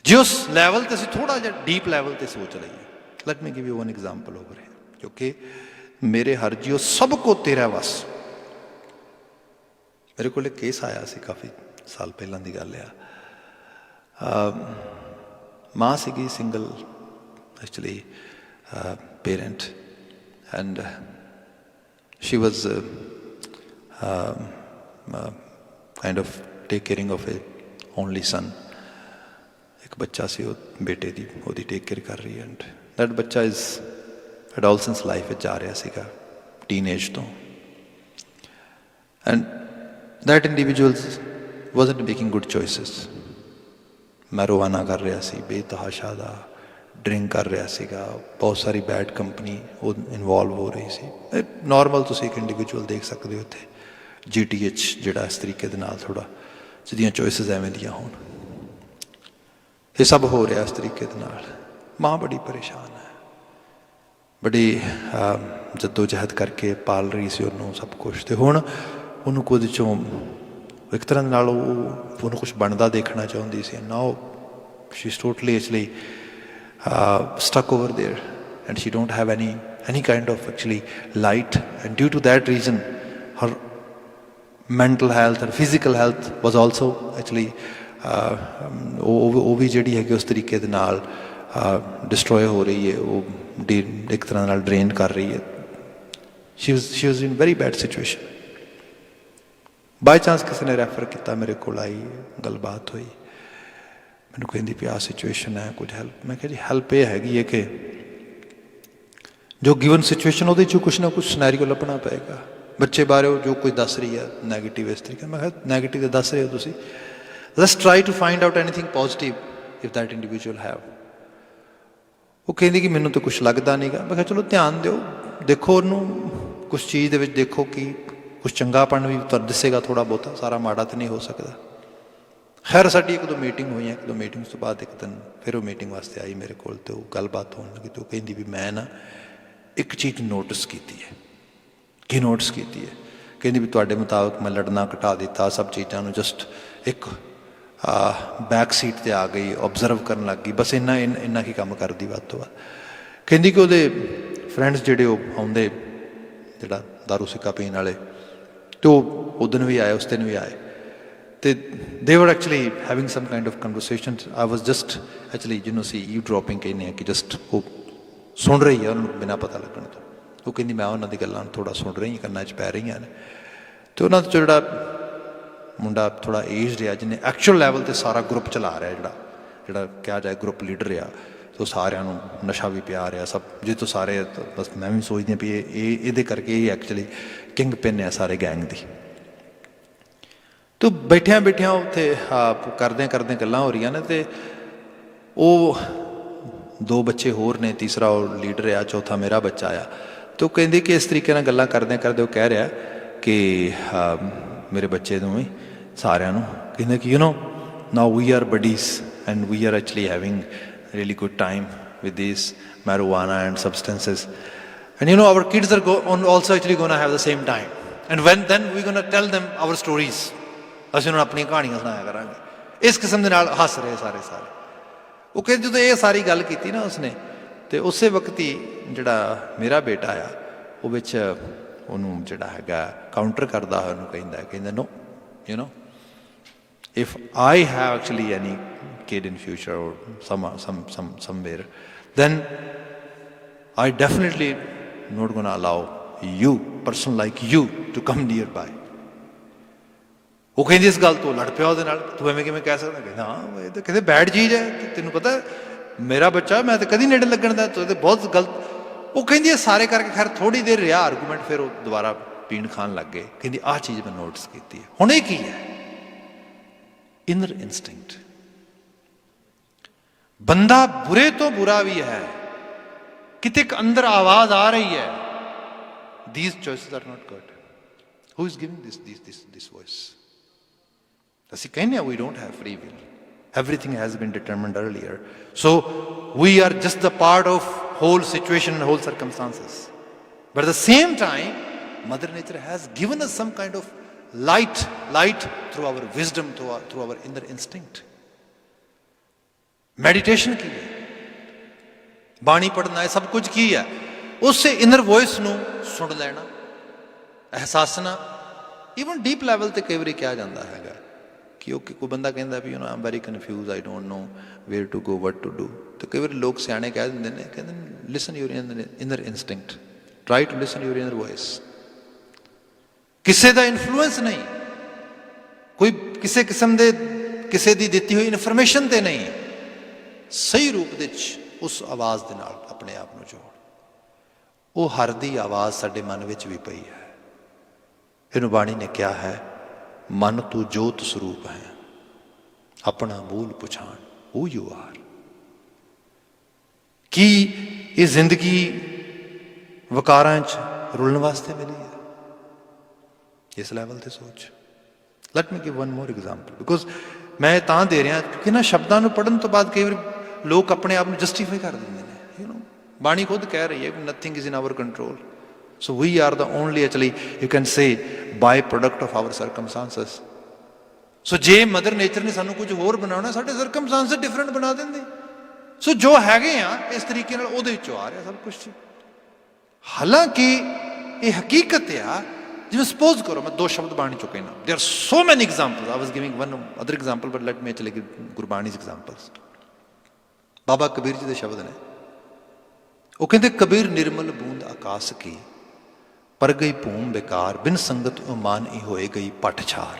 ਜੇ ਉਸ ਲੈਵਲ 'ਤੇ ਅਸੀਂ ਥੋੜ੍ਹਾ ਜਿਹਾ ਡੀਪ ਲੈਵਲ 'ਤੇ ਸੋਚ ਲਈਏ। Light me give you one example over here, ਕਿਉਂਕਿ ਮੇਰੇ ਹਰ ਜੀਓ ਸਭ ਕੋ ਤੇਰਾ ਵਸ। ਮੇਰੇ ਕੋਲ ਇੱਕ ਕੇਸ ਆਇਆ ਸੀ, ਕਾਫੀ ਸਾਲ ਪਹਿਲਾਂ ਦੀ ਗੱਲ ਆ। ਮਾਂ ਸੀਗੀ single actually parent, and she was kind of take caring of a only son. ਇੱਕ ਬੱਚਾ ਸੀ, ਉਹ ਬੇਟੇ ਦੀ ਉਹਦੀ ਟੇਕ ਕੇਅਰ ਕਰ ਰਹੀ ਹੈ। ਐਂਡ ਦੈਟ ਬੱਚਾ ਇਜ਼ ਐਡੋਲਸੈਂਸ ਲਾਈਫ ਵਿੱਚ ਜਾ ਰਿਹਾ ਸੀਗਾ, ਟੀਨਏਜ ਤੋਂ। And that individual wasn't making good choices. Marijuana ਕਰ ਰਿਹਾ ਸੀ, ਬੇਤਹਾਸ਼ਾ ਦਾ ਡਰਿੰਕ ਕਰ ਰਿਹਾ ਸੀਗਾ, ਬਹੁਤ ਸਾਰੀ ਬੈਡ ਕੰਪਨੀ ਉਹ ਇਨਵੋਲਵ ਹੋ ਰਹੀ ਸੀ। ਨੋਰਮਲ ਤੁਸੀਂ ਇੱਕ ਇੰਡੀਵਿਜੂਅਲ ਦੇਖ ਸਕਦੇ ਹੋ ਉੱਥੇ GTH ਜਿਹੜਾ ਇਸ ਤਰੀਕੇ ਦੇ ਨਾਲ ਥੋੜ੍ਹਾ ਜਿਹਦੀਆਂ ਚੋਇਸਿਸ ਐਵੇਂ ਦੀਆਂ ਹੋਣ। ਇਹ ਸਭ ਹੋ ਰਿਹਾ ਇਸ ਤਰੀਕੇ ਦੇ ਨਾਲ। ਮਾਂ ਬੜੀ ਪਰੇਸ਼ਾਨ ਹੈ, ਬੜੀ ਜੱਦੋ ਜਹਿਦ ਕਰਕੇ ਪਾਲ ਰਹੀ ਸੀ ਉਹਨੂੰ ਸਭ ਕੁਛ। ਅਤੇ ਹੁਣ ਉਹਨੂੰ ਕੁਝ 'ਚੋਂ ਇੱਕ ਤਰ੍ਹਾਂ ਦੇ ਨਾਲ ਉਹਨੂੰ ਕੁਛ ਬਣਦਾ ਦੇਖਣਾ ਚਾਹੁੰਦੀ ਸੀ ਨਾ। ਉਹ she's totally actually stuck over there, and she don't have any kind of actually light, and due to that reason her mental health and physical health was also actually ਉਹ ਵੀ ਜਿਹੜੀ ਹੈਗੀ ਉਸ ਤਰੀਕੇ ਦੇ ਨਾਲ ਡਿਸਟਰੋਏ ਹੋ ਰਹੀ ਹੈ, ਉਹ ਇੱਕ ਤਰ੍ਹਾਂ ਨਾਲ ਡਰੇਨ ਕਰ ਰਹੀ ਹੈ। she was in very bad situation। By chance ਕਿਸੇ ਨੇ ਰੈਫਰ ਕੀਤਾ, ਮੇਰੇ ਕੋਲ ਆਈ, ਗੱਲਬਾਤ ਹੋਈ, ਮੈਨੂੰ ਕਹਿੰਦੀ ਵੀ ਆਹ ਸਿਚੁਏਸ਼ਨ ਹੈ, ਕੁਝ ਹੈਲਪ। ਮੈਂ ਕਿਹਾ ਜੀ ਹੈਲਪ ਇਹ ਹੈਗੀ ਹੈ ਕਿ ਜੋ ਗਿਵਨ ਸਿਚੁਏਸ਼ਨ ਉਹਦੇ 'ਚੋਂ ਕੁਛ ਨਾ ਕੁਛ ਸਿਨੈਰੀਓ ਲੱਭਣਾ ਪਏਗਾ। ਬੱਚੇ ਬਾਰੇ ਜੋ ਕੁਝ ਦੱਸ ਰਹੀ ਹੈ ਨੈਗੇਟਿਵ ਇਸ ਤਰੀਕੇ, ਮੈਂ ਕਿਹਾ ਨੈਗੇਟਿਵ ਦੱਸ ਰਹੇ ਹੋ ਤੁਸੀਂ, let's try to find out anything positive if that individual have. ਉਹ ਕਹਿੰਦੀ ਕਿ ਮੈਨੂੰ ਤਾਂ ਕੁਛ ਲੱਗਦਾ ਨਹੀਂ ਗਾ। ਮੈਂ ਕਿਹਾ ਚਲੋ ਧਿਆਨ ਦਿਓ, ਦੇਖੋ ਉਹਨੂੰ ਕੁਛ ਚੀਜ਼ ਦੇ ਵਿੱਚ ਦੇਖੋ ਕਿ ਕੁਛ ਚੰਗਾਪਣ ਵੀ ਤੁਹਾਨੂੰ ਦਿਸੇਗਾ ਥੋੜ੍ਹਾ ਬਹੁਤਾ, ਸਾਰਾ ਮਾੜਾ ਤਾਂ ਨਹੀਂ ਹੋ ਸਕਦਾ। ਖੈਰ ਸਾਡੀ ਇੱਕ ਦੋ ਮੀਟਿੰਗ ਹੋਈਆਂ, ਇੱਕ ਦੋ ਮੀਟਿੰਗਸ ਤੋਂ ਬਾਅਦ ਇੱਕ ਦਿਨ ਫਿਰ ਉਹ ਮੀਟਿੰਗ ਵਾਸਤੇ ਆਈ ਮੇਰੇ ਕੋਲ, ਅਤੇ ਉਹ ਗੱਲਬਾਤ ਹੋਣ ਲੱਗੀ। ਅਤੇ ਉਹ ਕਹਿੰਦੀ ਵੀ ਮੈਂ ਨਾ ਇੱਕ ਚੀਜ਼ ਨੋਟਿਸ ਕੀਤੀ ਹੈ। ਕੀ ਨੋਟਿਸ ਕੀਤੀ ਹੈ? ਕਹਿੰਦੀ ਵੀ ਤੁਹਾਡੇ ਮੁਤਾਬਕ ਮੈਂ ਲੜਨਾ ਘਟਾ ਦਿੱਤਾ, ਸਭ ਚੀਜ਼ਾਂ ਨੂੰ ਜਸਟ ਇੱਕ ਬੈਕ ਸੀਟ 'ਤੇ ਆ ਗਈ, ਓਬਜ਼ਰਵ ਕਰਨ ਲੱਗ ਗਈ, ਬਸ ਇੰਨਾ ਹੀ ਕੰਮ ਕਰਦੀ ਵੱਧ ਤੋਂ ਵੱਧ। ਕਹਿੰਦੀ ਕਿ ਉਹਦੇ ਫਰੈਂਡਸ ਜਿਹੜੇ ਉਹ ਆਉਂਦੇ, ਜਿਹੜਾ ਦਾਰੂ ਸਿੱਕਾ ਪੀਣ ਵਾਲੇ, ਅਤੇ ਉਹ ਉਦਣ ਵੀ ਆਏ, ਉਸ ਦਿਨ ਵੀ ਆਏ, ਅਤੇ they were actually having some kind of conversation. I was just actually ਜਿਹਨੂੰ ਅਸੀਂ ਈਵ ਡਰੋਪਿੰਗ ਕਹਿੰਦੇ ਹਾਂ, ਕਿ ਜਸਟ ਉਹ ਸੁਣ ਰਹੀ ਹੈ ਉਹਨਾਂ ਨੂੰ ਬਿਨਾਂ ਪਤਾ ਲੱਗਣ ਤੋਂ। ਉਹ ਕਹਿੰਦੀ ਮੈਂ ਉਹਨਾਂ ਦੀ ਗੱਲਾਂ ਨੂੰ ਥੋੜ੍ਹਾ ਸੁਣ ਰਹੀ, ਕੰਨਾਂ 'ਚ ਪੈ ਰਹੀਆਂ ਨੇ। ਅਤੇ ਉਹਨਾਂ 'ਚ ਜਿਹੜਾ ਮੁੰਡਾ ਥੋੜ੍ਹਾ ਏਜਡ ਆ, ਜਿਹਨੇ ਐਕਚੁਅਲ ਲੈਵਲ 'ਤੇ ਸਾਰਾ ਗਰੁੱਪ ਚਲਾ ਰਿਹਾ, ਜਿਹੜਾ ਕਿਹਾ ਜਾਏ ਗਰੁੱਪ ਲੀਡਰ ਆ, ਅਤੇ ਉਹ ਸਾਰਿਆਂ ਨੂੰ ਨਸ਼ਾ ਵੀ ਪਿਆ ਰਿਹਾ ਸਭ, ਜਿਹ ਤੋਂ ਸਾਰੇ ਬਸ ਮੈਂ ਵੀ ਸੋਚਦੀ ਹਾਂ ਵੀ ਇਹਦੇ ਕਰਕੇ ਇਹ ਐਕਚੁਅਲੀ ਕਿੰਗ ਪਿਨ ਆ ਸਾਰੇ ਗੈਂਗ ਦੀ। ਅਤੇ ਬੈਠਿਆਂ ਉੱਥੇ ਕਰਦਿਆਂ ਗੱਲਾਂ ਹੋ ਰਹੀਆਂ ਨੇ, ਅਤੇ ਉਹ ਦੋ ਬੱਚੇ ਹੋਰ ਨੇ, ਤੀਸਰਾ ਉਹ ਲੀਡਰ ਆ, ਚੌਥਾ ਮੇਰਾ ਬੱਚਾ ਆ। ਅਤੇ ਉਹ ਕਹਿੰਦੇ ਕਿ ਇਸ ਤਰੀਕੇ ਨਾਲ ਗੱਲਾਂ ਕਰਦੇ ਉਹ ਕਹਿ ਰਿਹਾ ਕਿ ਮੇਰੇ ਬੱਚੇ ਨੂੰ ਵੀ ਸਾਰਿਆਂ ਨੂੰ ਕਹਿੰਦੇ ਕਿ now we are buddies and we are actually having really good time with these marijuana and substances, and our kids are also actually going to have the same time, and then we're going to tell them our stories। ਅਸੀਂ ਉਹਨਾਂ ਨੂੰ ਆਪਣੀਆਂ ਕਹਾਣੀਆਂ ਸੁਣਾਇਆ ਕਰਾਂਗੇ। ਇਸ ਕਿਸਮ ਦੇ ਨਾਲ ਹੱਸ ਰਹੇ ਸਾਰੇ। ਉਹ ਕਹਿੰਦੇ ਜਦੋਂ ਇਹ ਸਾਰੀ ਗੱਲ ਕੀਤੀ ਨਾ ਉਸਨੇ, ਅਤੇ ਉਸੇ ਵਕਤ ਹੀ ਜਿਹੜਾ ਮੇਰਾ ਬੇਟਾ ਆ ਉਹ ਵਿੱਚ ਉਹਨੂੰ ਜਿਹੜਾ ਹੈਗਾ ਕਾਊਂਟਰ ਕਰਦਾ ਹੋਇਆ ਉਹਨੂੰ ਕਹਿੰਦਾ ਨੋ if I have actually any kid in future or somewhere, then I definitely not going to allow person like you to come nearby। ਉਹ ਕਹਿੰਦੀ ਇਸ ਗੱਲ ਤੋਂ ਲੜ ਪਿਆ ਉਹਦੇ ਨਾਲ, ਤੂੰ ਐਵੇਂ ਕਿਵੇਂ ਕਹਿ ਸਕਦਾ? ਕਹਿੰਦਾ ਹਾਂ ਇਹ ਤਾਂ ਕਹਿੰਦੇ ਬੈਡ ਚੀਜ਼ ਹੈ, ਤੈਨੂੰ ਪਤਾ ਮੇਰਾ ਬੱਚਾ, ਮੈਂ ਤਾਂ ਕਦੀ ਨੇੜੇ ਲੱਗਣ ਦਾ, ਤੂੰ ਤਾਂ ਬਹੁਤ ਗਲਤ। ਉਹ ਕਹਿੰਦੀ ਇਹ ਸਾਰੇ ਕਰਕੇ ਖੈਰ ਥੋੜ੍ਹੀ ਦੇਰ ਰਿਹਾ ਆਰਗੂਮੈਂਟ, ਫਿਰ ਉਹ ਦੁਬਾਰਾ ਪੀਣ ਖਾਣ ਲੱਗ ਗਏ। ਕਹਿੰਦੀ ਆਹ ਚੀਜ਼ ਮੈਂ ਨੋਟਿਸ ਕੀਤੀ ਹੈ। ਹੁਣ ਇਹ ਕੀ ਹੈ? Inner instinct. ਬੰਦਾ ਬੁਰੇ ਤੋਂ ਬੁਰਾ ਵੀ ਹੈ, ਕਿਤੇ ਇੱਕ ਅੰਦਰ ਆਵਾਜ਼ ਆ ਰਹੀ ਹੈ, these choices are not good, who is giving this voice? ਅਸੀਂ ਕਹਿੰਦੇ ਹਾਂ we don't have free will, everything has been determined earlier, so we are just the part of whole situation and whole circumstances, but at the same time mother nature has given us some kind of light through our wisdom, through our inner instinct। Meditation ਕੀ ਹੈ? ਬਾਣੀ ਪੜ੍ਹਨਾ ਹੈ, ਸਭ ਕੁਝ ਕੀ ਹੈ? ਉਸੇ ਇਨਰ ਵੋਇਸ ਨੂੰ ਸੁਣ ਲੈਣਾ, ਅਹਿਸਾਸਨਾ। ਈਵਨ ਡੀਪ ਲੈਵਲ 'ਤੇ ਕਈ ਵਾਰੀ ਕਿਹਾ ਜਾਂਦਾ ਹੈਗਾ ਕਿ ਕੋਈ ਬੰਦਾ ਕਹਿੰਦਾ ਵੀ I am very confused, I don't know where to go, what to do. ਅਤੇ ਕਈ ਵਾਰੀ ਲੋਕ ਸਿਆਣੇ ਕਹਿ ਦਿੰਦੇ ਨੇ, ਕਹਿੰਦੇ listen your inner instinct, try to listen your inner voice. ਕਿਸੇ ਦਾ ਇਨਫਲੂਐਂਸ ਨਹੀਂ, ਕੋਈ ਕਿਸੇ ਕਿਸਮ ਦੇ ਕਿਸੇ ਦੀ ਦਿੱਤੀ ਹੋਈ ਇਨਫੋਰਮੇਸ਼ਨ 'ਤੇ ਨਹੀਂ, ਸਹੀ ਰੂਪ ਦੇ ਵਿੱਚ ਉਸ ਆਵਾਜ਼ ਦੇ ਨਾਲ ਆਪਣੇ ਆਪ ਨੂੰ ਜੋੜ। ਉਹ ਹਰ ਦੀ ਆਵਾਜ਼ ਸਾਡੇ ਮਨ ਵਿੱਚ ਵੀ ਪਈ ਹੈ। ਇਹਨੂੰ ਬਾਣੀ ਨੇ ਕਿਹਾ ਹੈ, ਮਨ ਤੂੰ ਜੋਤ ਸਰੂਪ ਹੈ, ਆਪਣਾ ਮੂਲ ਪਛਾਣ, ਹੂ ਯੂ ਆਰ। ਕੀ ਇਹ ਜ਼ਿੰਦਗੀ ਵਕਾਰਾਂ 'ਚ ਰੁਲਣ ਵਾਸਤੇ ਮਿਲੀ ਹੈ? ਇਸ ਲੈਵਲ ਤੇ ਸੋਚ। Light me give one more example, because ਮੈਂ ਤਾਂ ਦੇ ਰਿਹਾ ਕਿਉਂਕਿ ਨਾ ਸ਼ਬਦਾਂ ਨੂੰ ਪੜ੍ਹਨ ਤੋਂ ਬਾਅਦ ਕਈ ਵਾਰ ਲੋਕ ਆਪਣੇ ਆਪ ਨੂੰ ਜਸਟੀਫਾਈ ਕਰ ਦਿੰਦੇ ਨੇ। ਬਾਣੀ ਖੁਦ ਕਹਿ ਰਹੀ ਹੈ ਕਿ nothing is in our control, so we are the only actually you can say by product of our circumstances. So ਜੇ ਮਦਰ ਨੇਚਰ ਨੇ ਸਾਨੂੰ ਕੁਝ ਹੋਰ ਬਣਾਉਣਾ, ਸਾਡੇ ਸਰਕਮਸਟੈਂਸ ਡਿਫਰੈਂਟ ਬਣਾ ਦਿੰਦੇ। ਸੋ ਜੋ ਹੈਗੇ ਆ ਇਸ ਤਰੀਕੇ ਨਾਲ ਉਹਦੇ ਵਿੱਚੋਂ ਆ ਰਿਹਾ ਸਭ ਕੁਝ। ਹਾਲਾਂਕਿ ਇਹ ਹਕੀਕਤ ਆ, ਜਿਵੇਂ ਸਪੋਜ਼ ਕਰੋ ਮੈਂ ਦੋ ਸ਼ਬਦ ਬਾਣੀ ਚੁੱਕੇ ਨਾ, ਦੇਰ ਆਰ ਸੋ ਮੈਨੀ examples, I was giving one other example but let me ਚਲੇ ਗੁਰਬਾਣੀ ਐਗਜ਼ਾਮਪਲਸ। ਬਾਬਾ ਕਬੀਰ ਜੀ ਦੇ ਸ਼ਬਦ ਨੇ, ਉਹ ਕਹਿੰਦੇ ਕਬੀਰ ਨਿਰਮਲ ਬੂੰਦ ਆਕਾਸ ਕੀ, ਪਰ ਗਈ ਭੂਮ ਬੇਕਾਰ, ਬਿਨ ਸੰਗਤ ਉਮਾਨ ਹੀ ਹੋਏ ਗਈ ਪਟ ਛਾਰ।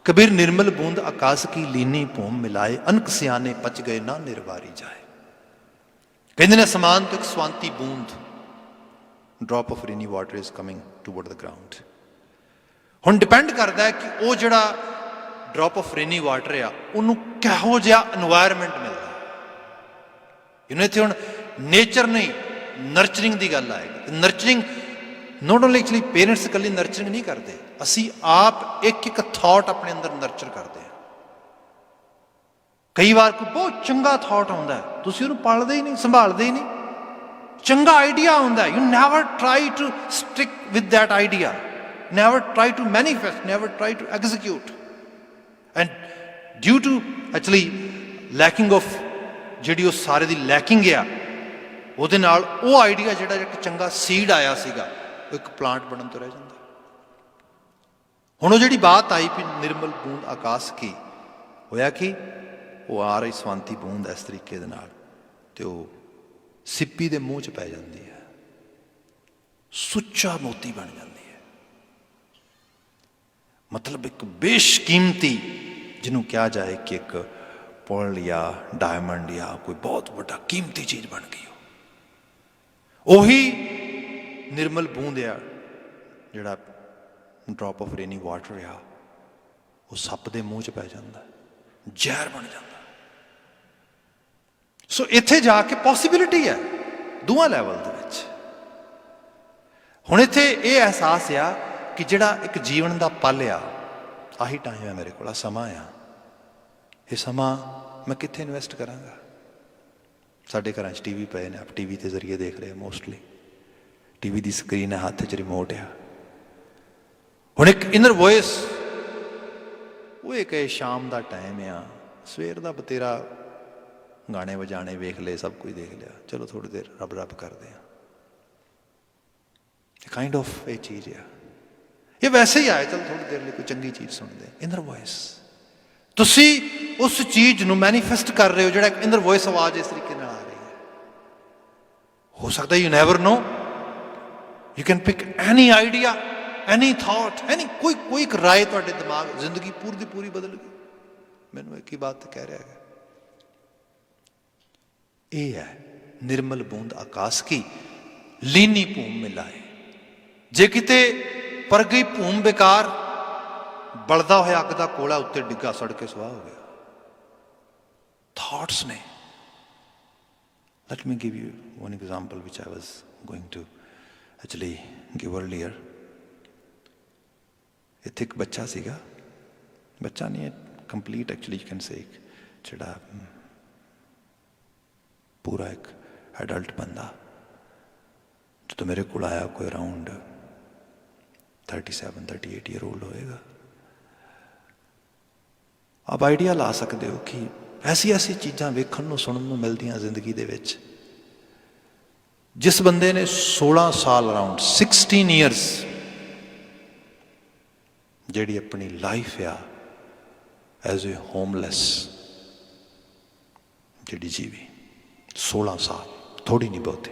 ਕਬੀਰ ਨਿਰਮਲ ਬੂੰਦ ਆਕਾਸ ਕੀ, ਲੀਨੀ ਭੂਮ ਮਿਲਾਏ, ਅਨਕ ਸਿਆਣੇ ਪਚ ਗਏ ਨਾ ਨਿਰਵਾਰੀ ਜਾਏ। ਕਹਿੰਦੇ ਨੇ ਅਸਮਾਨ ਤੋਂ ਇੱਕ ਸਵਾਂਤੀ ਬੂੰਦ, drop of rainy water is coming toward the ground. ਹੁਣ ਡਿਪੈਂਡ ਕਰਦਾ ਹੈ ਕਿ ਉਹ ਜਿਹੜਾ ਡ੍ਰੌਪ ਆਫ ਰੇਨੀ ਵਾਟਰ ਆ ਉਹਨੂੰ ਕਿਹੋ ਜਿਹਾ ਇਨਵਾਇਰਮੈਂਟ ਮਿਲਦਾ। ਇੱਥੇ ਹੁਣ ਨੇਚਰ ਨਹੀਂ, ਨਰਚਰਿੰਗ ਦੀ ਗੱਲ ਆਏਗੀ। ਨਰਚਰਿੰਗ ਨੋਟ ਓਨਲੀ ਐਕਚੁਅਲੀ ਪੇਰੈਂਟਸ ਇਕੱਲੀ ਨਰਚਰਿੰਗ ਨਹੀਂ ਕਰਦੇ, ਅਸੀਂ ਆਪ ਇੱਕ ਇੱਕ ਥਾਟ ਆਪਣੇ ਅੰਦਰ ਨਰਚਰ ਕਰਦੇ ਹਾਂ। ਕਈ ਵਾਰ ਕੋਈ ਬਹੁਤ ਚੰਗਾ ਥਾਟ ਆਉਂਦਾ, ਤੁਸੀਂ ਉਹਨੂੰ ਪਾਲਦੇ ਹੀ ਨਹੀਂ, ਸੰਭਾਲਦੇ ਹੀ ਨਹੀਂ। ਚੰਗਾ ਆਈਡੀਆ ਆਉਂਦਾ, you never try to stick with that idea, never try to manifest, never try to execute. And due to actually lacking of, ਜਿਹੜੀ ਉਹ ਸਾਰੇ ਦੀ ਲੈਕਿੰਗ ਆ, ਉਹਦੇ ਨਾਲ ਉਹ ਆਈਡੀਆ ਜਿਹੜਾ ਇੱਕ ਚੰਗਾ ਸੀਡ ਆਇਆ ਸੀਗਾ, ਉਹ ਇੱਕ ਪਲਾਂਟ ਬਣਨ ਤੋਂ ਰਹਿ ਜਾਂਦਾ। ਹੁਣ ਉਹ ਜਿਹੜੀ ਬਾਤ ਆਈ ਵੀ ਨਿਰਮਲ ਬੂੰਦ ਆਕਾਸ਼ ਕੀ, ਹੋਇਆ ਕਿ ਉਹ ਆ ਰਹੀ ਸਵਾਂਤੀ ਬੂੰਦ ਇਸ ਤਰੀਕੇ ਦੇ ਨਾਲ, ਤੇ ਉਹ ਸਿੱਪੀ ਦੇ ਮੂੰਹ 'ਚ ਪੈ ਜਾਂਦੀ ਹੈ, ਸੁੱਚਾ ਮੋਤੀ ਬਣ ਜਾਂਦੀ ਹੈ। ਮਤਲਬ ਇੱਕ ਬੇਸ਼ਕੀਮਤੀ, ਜਿਹਨੂੰ ਕਿਹਾ ਜਾਏ ਕਿ ਇੱਕ ਪੁਰਲ ਜਾਂ ਡਾਇਮੰਡ ਜਾਂ ਕੋਈ ਬਹੁਤ ਵੱਡਾ ਕੀਮਤੀ ਚੀਜ਼ ਬਣ ਗਈ। ਉਹੀ ਨਿਰਮਲ ਬੂੰਦ ਆ, ਜਿਹੜਾ ਡ੍ਰੌਪ ਆਫ ਰੇਨੀ ਵਾਟਰ ਆ, ਉਹ ਸੱਪ ਦੇ ਮੂੰਹ 'ਚ ਪੈ ਜਾਂਦਾ, ਜ਼ਹਿਰ ਬਣ ਜਾਂਦਾ। ਸੋ ਇੱਥੇ ਜਾ ਕੇ ਪੋਸੀਬਿਲਿਟੀ ਹੈ ਦੋਵਾਂ ਲੈਵਲ ਦੇ ਵਿੱਚ। ਹੁਣ ਇੱਥੇ ਇਹ ਅਹਿਸਾਸ ਆ ਕਿ ਜਿਹੜਾ ਇੱਕ ਜੀਵਨ ਦਾ ਪਲ ਆ, ਆਹੀ ਟਾਈਮ ਹੈ ਮੇਰੇ ਕੋਲ, ਆ ਸਮਾਂ ਆ, ਇਹ ਸਮਾਂ ਮੈਂ ਕਿੱਥੇ ਇਨਵੈਸਟ ਕਰਾਂਗਾ। ਸਾਡੇ ਘਰਾਂ 'ਚ ਟੀਵੀ ਪਏ ਨੇ, ਆਪ ਟੀਵੀ ਦੇ ਜ਼ਰੀਏ ਦੇਖ ਰਹੇ ਮੋਸਟਲੀ, ਟੀਵੀ ਦੀ ਸਕਰੀਨ ਹੈ, ਹੱਥ 'ਚ ਰਿਮੋਟ ਆ। ਹੁਣ ਇੱਕ ਇਨਰ ਵੋਇਸ, ਉਹ ਇਹ ਕਹੇ ਸ਼ਾਮ ਦਾ ਟਾਈਮ ਆ, ਸਵੇਰ ਦਾ ਬਤੇਰਾ ਗਾਣੇ ਵਜਾਣੇ ਵੇਖ ਲਏ, ਸਭ ਕੁਝ ਦੇਖ ਲਿਆ, ਚਲੋ ਥੋੜ੍ਹੀ ਦੇਰ ਰੱਬ ਰੱਬ ਕਰਦੇ ਹਾਂ। ਕਾਈਂਡ ਆਫ ਇਹ ਚੀਜ਼ ਆ। ਇਹ ਵੈਸੇ ਹੀ ਆਏ, ਚਲ ਥੋੜ੍ਹੀ ਦੇਰ ਲਈ ਕੋਈ ਚੰਗੀ ਚੀਜ਼ ਸੁਣਦੇ। ਇਨਰ ਵੋਇਸ, ਤੁਸੀਂ ਉਸ ਚੀਜ਼ ਨੂੰ ਮੈਨੀਫੈਸਟ ਕਰ ਰਹੇ ਹੋ, ਜਿਹੜਾ ਇੱਕ ਇਨਰ ਵੋਇਸ ਆਵਾਜ਼ ਇਸ ਤਰੀਕੇ ਨਾਲ ਆ ਰਹੀ ਹੈ। ਹੋ ਸਕਦਾ you never know, you can pick any idea, any thought, any ਕੋਈ ਇੱਕ ਰਾਏ ਤੁਹਾਡੇ ਦਿਮਾਗ, ਜ਼ਿੰਦਗੀ ਪੂਰੀ ਦੀ ਪੂਰੀ ਬਦਲ ਗਈ। ਮੈਨੂੰ ਇੱਕ ਹੀ ਬਾਤ ਕਹਿ ਰਿਹਾ ਹੈ, ਇਹ ਹੈ ਨਿਰਮਲ ਬੂੰਦ ਆਕਾਸ਼ ਕੀ, ਲੀਨੀ ਭੂਮ ਮਿਲਾਏ। ਜੇ ਕਿਤੇ ਪਰ ਗਈ ਭੂਮ ਬੇਕਾਰ, ਬਲਦਾ ਹੋਇਆ ਅੱਗ ਦਾ ਕੋਲਾ ਉੱਤੇ ਡਿੱਗਾ, ਸੜ ਕੇ ਸਵਾਹ ਹੋ ਗਿਆ। ਥਾਟਸ ਨੇ। Let me give you one example which I was going to actually give earlier. ਇੱਥੇ ਇੱਕ ਬੱਚਾ ਸੀਗਾ, ਬੱਚਾ ਨਹੀਂ, complete actually you can say, ਜਿਹੜਾ ਪੂਰਾ ਇੱਕ ਐਡਲਟ ਬੰਦਾ, ਜਦੋਂ ਮੇਰੇ ਕੋਲ ਆਇਆ, ਕੋਈ ਅਰਾਊਂਡ 37-38 ਈਅਰ ਓਲਡ ਹੋਏਗਾ। ਆਪ ਆਈਡੀਆ ਲਾ ਸਕਦੇ ਹੋ ਕਿ ਐਸੀ ਚੀਜ਼ਾਂ ਵੇਖਣ ਨੂੰ, ਸੁਣਨ ਨੂੰ ਮਿਲਦੀਆਂ ਜ਼ਿੰਦਗੀ ਦੇ ਵਿੱਚ। ਜਿਸ ਬੰਦੇ ਨੇ 16 ਸਾਲ, ਅਰਾਊਂਡ 16 ਈਅਰਸ, ਜਿਹੜੀ ਆਪਣੀ ਲਾਈਫ ਆ ਐਜ਼ ਏ ਹੋਮਲੈਸ ਜਿਹੜੀ ਜੀਵੀ, 16 ਸਾਲ, ਥੋੜੀ ਨਹੀਂ ਬਹੁਤੀ।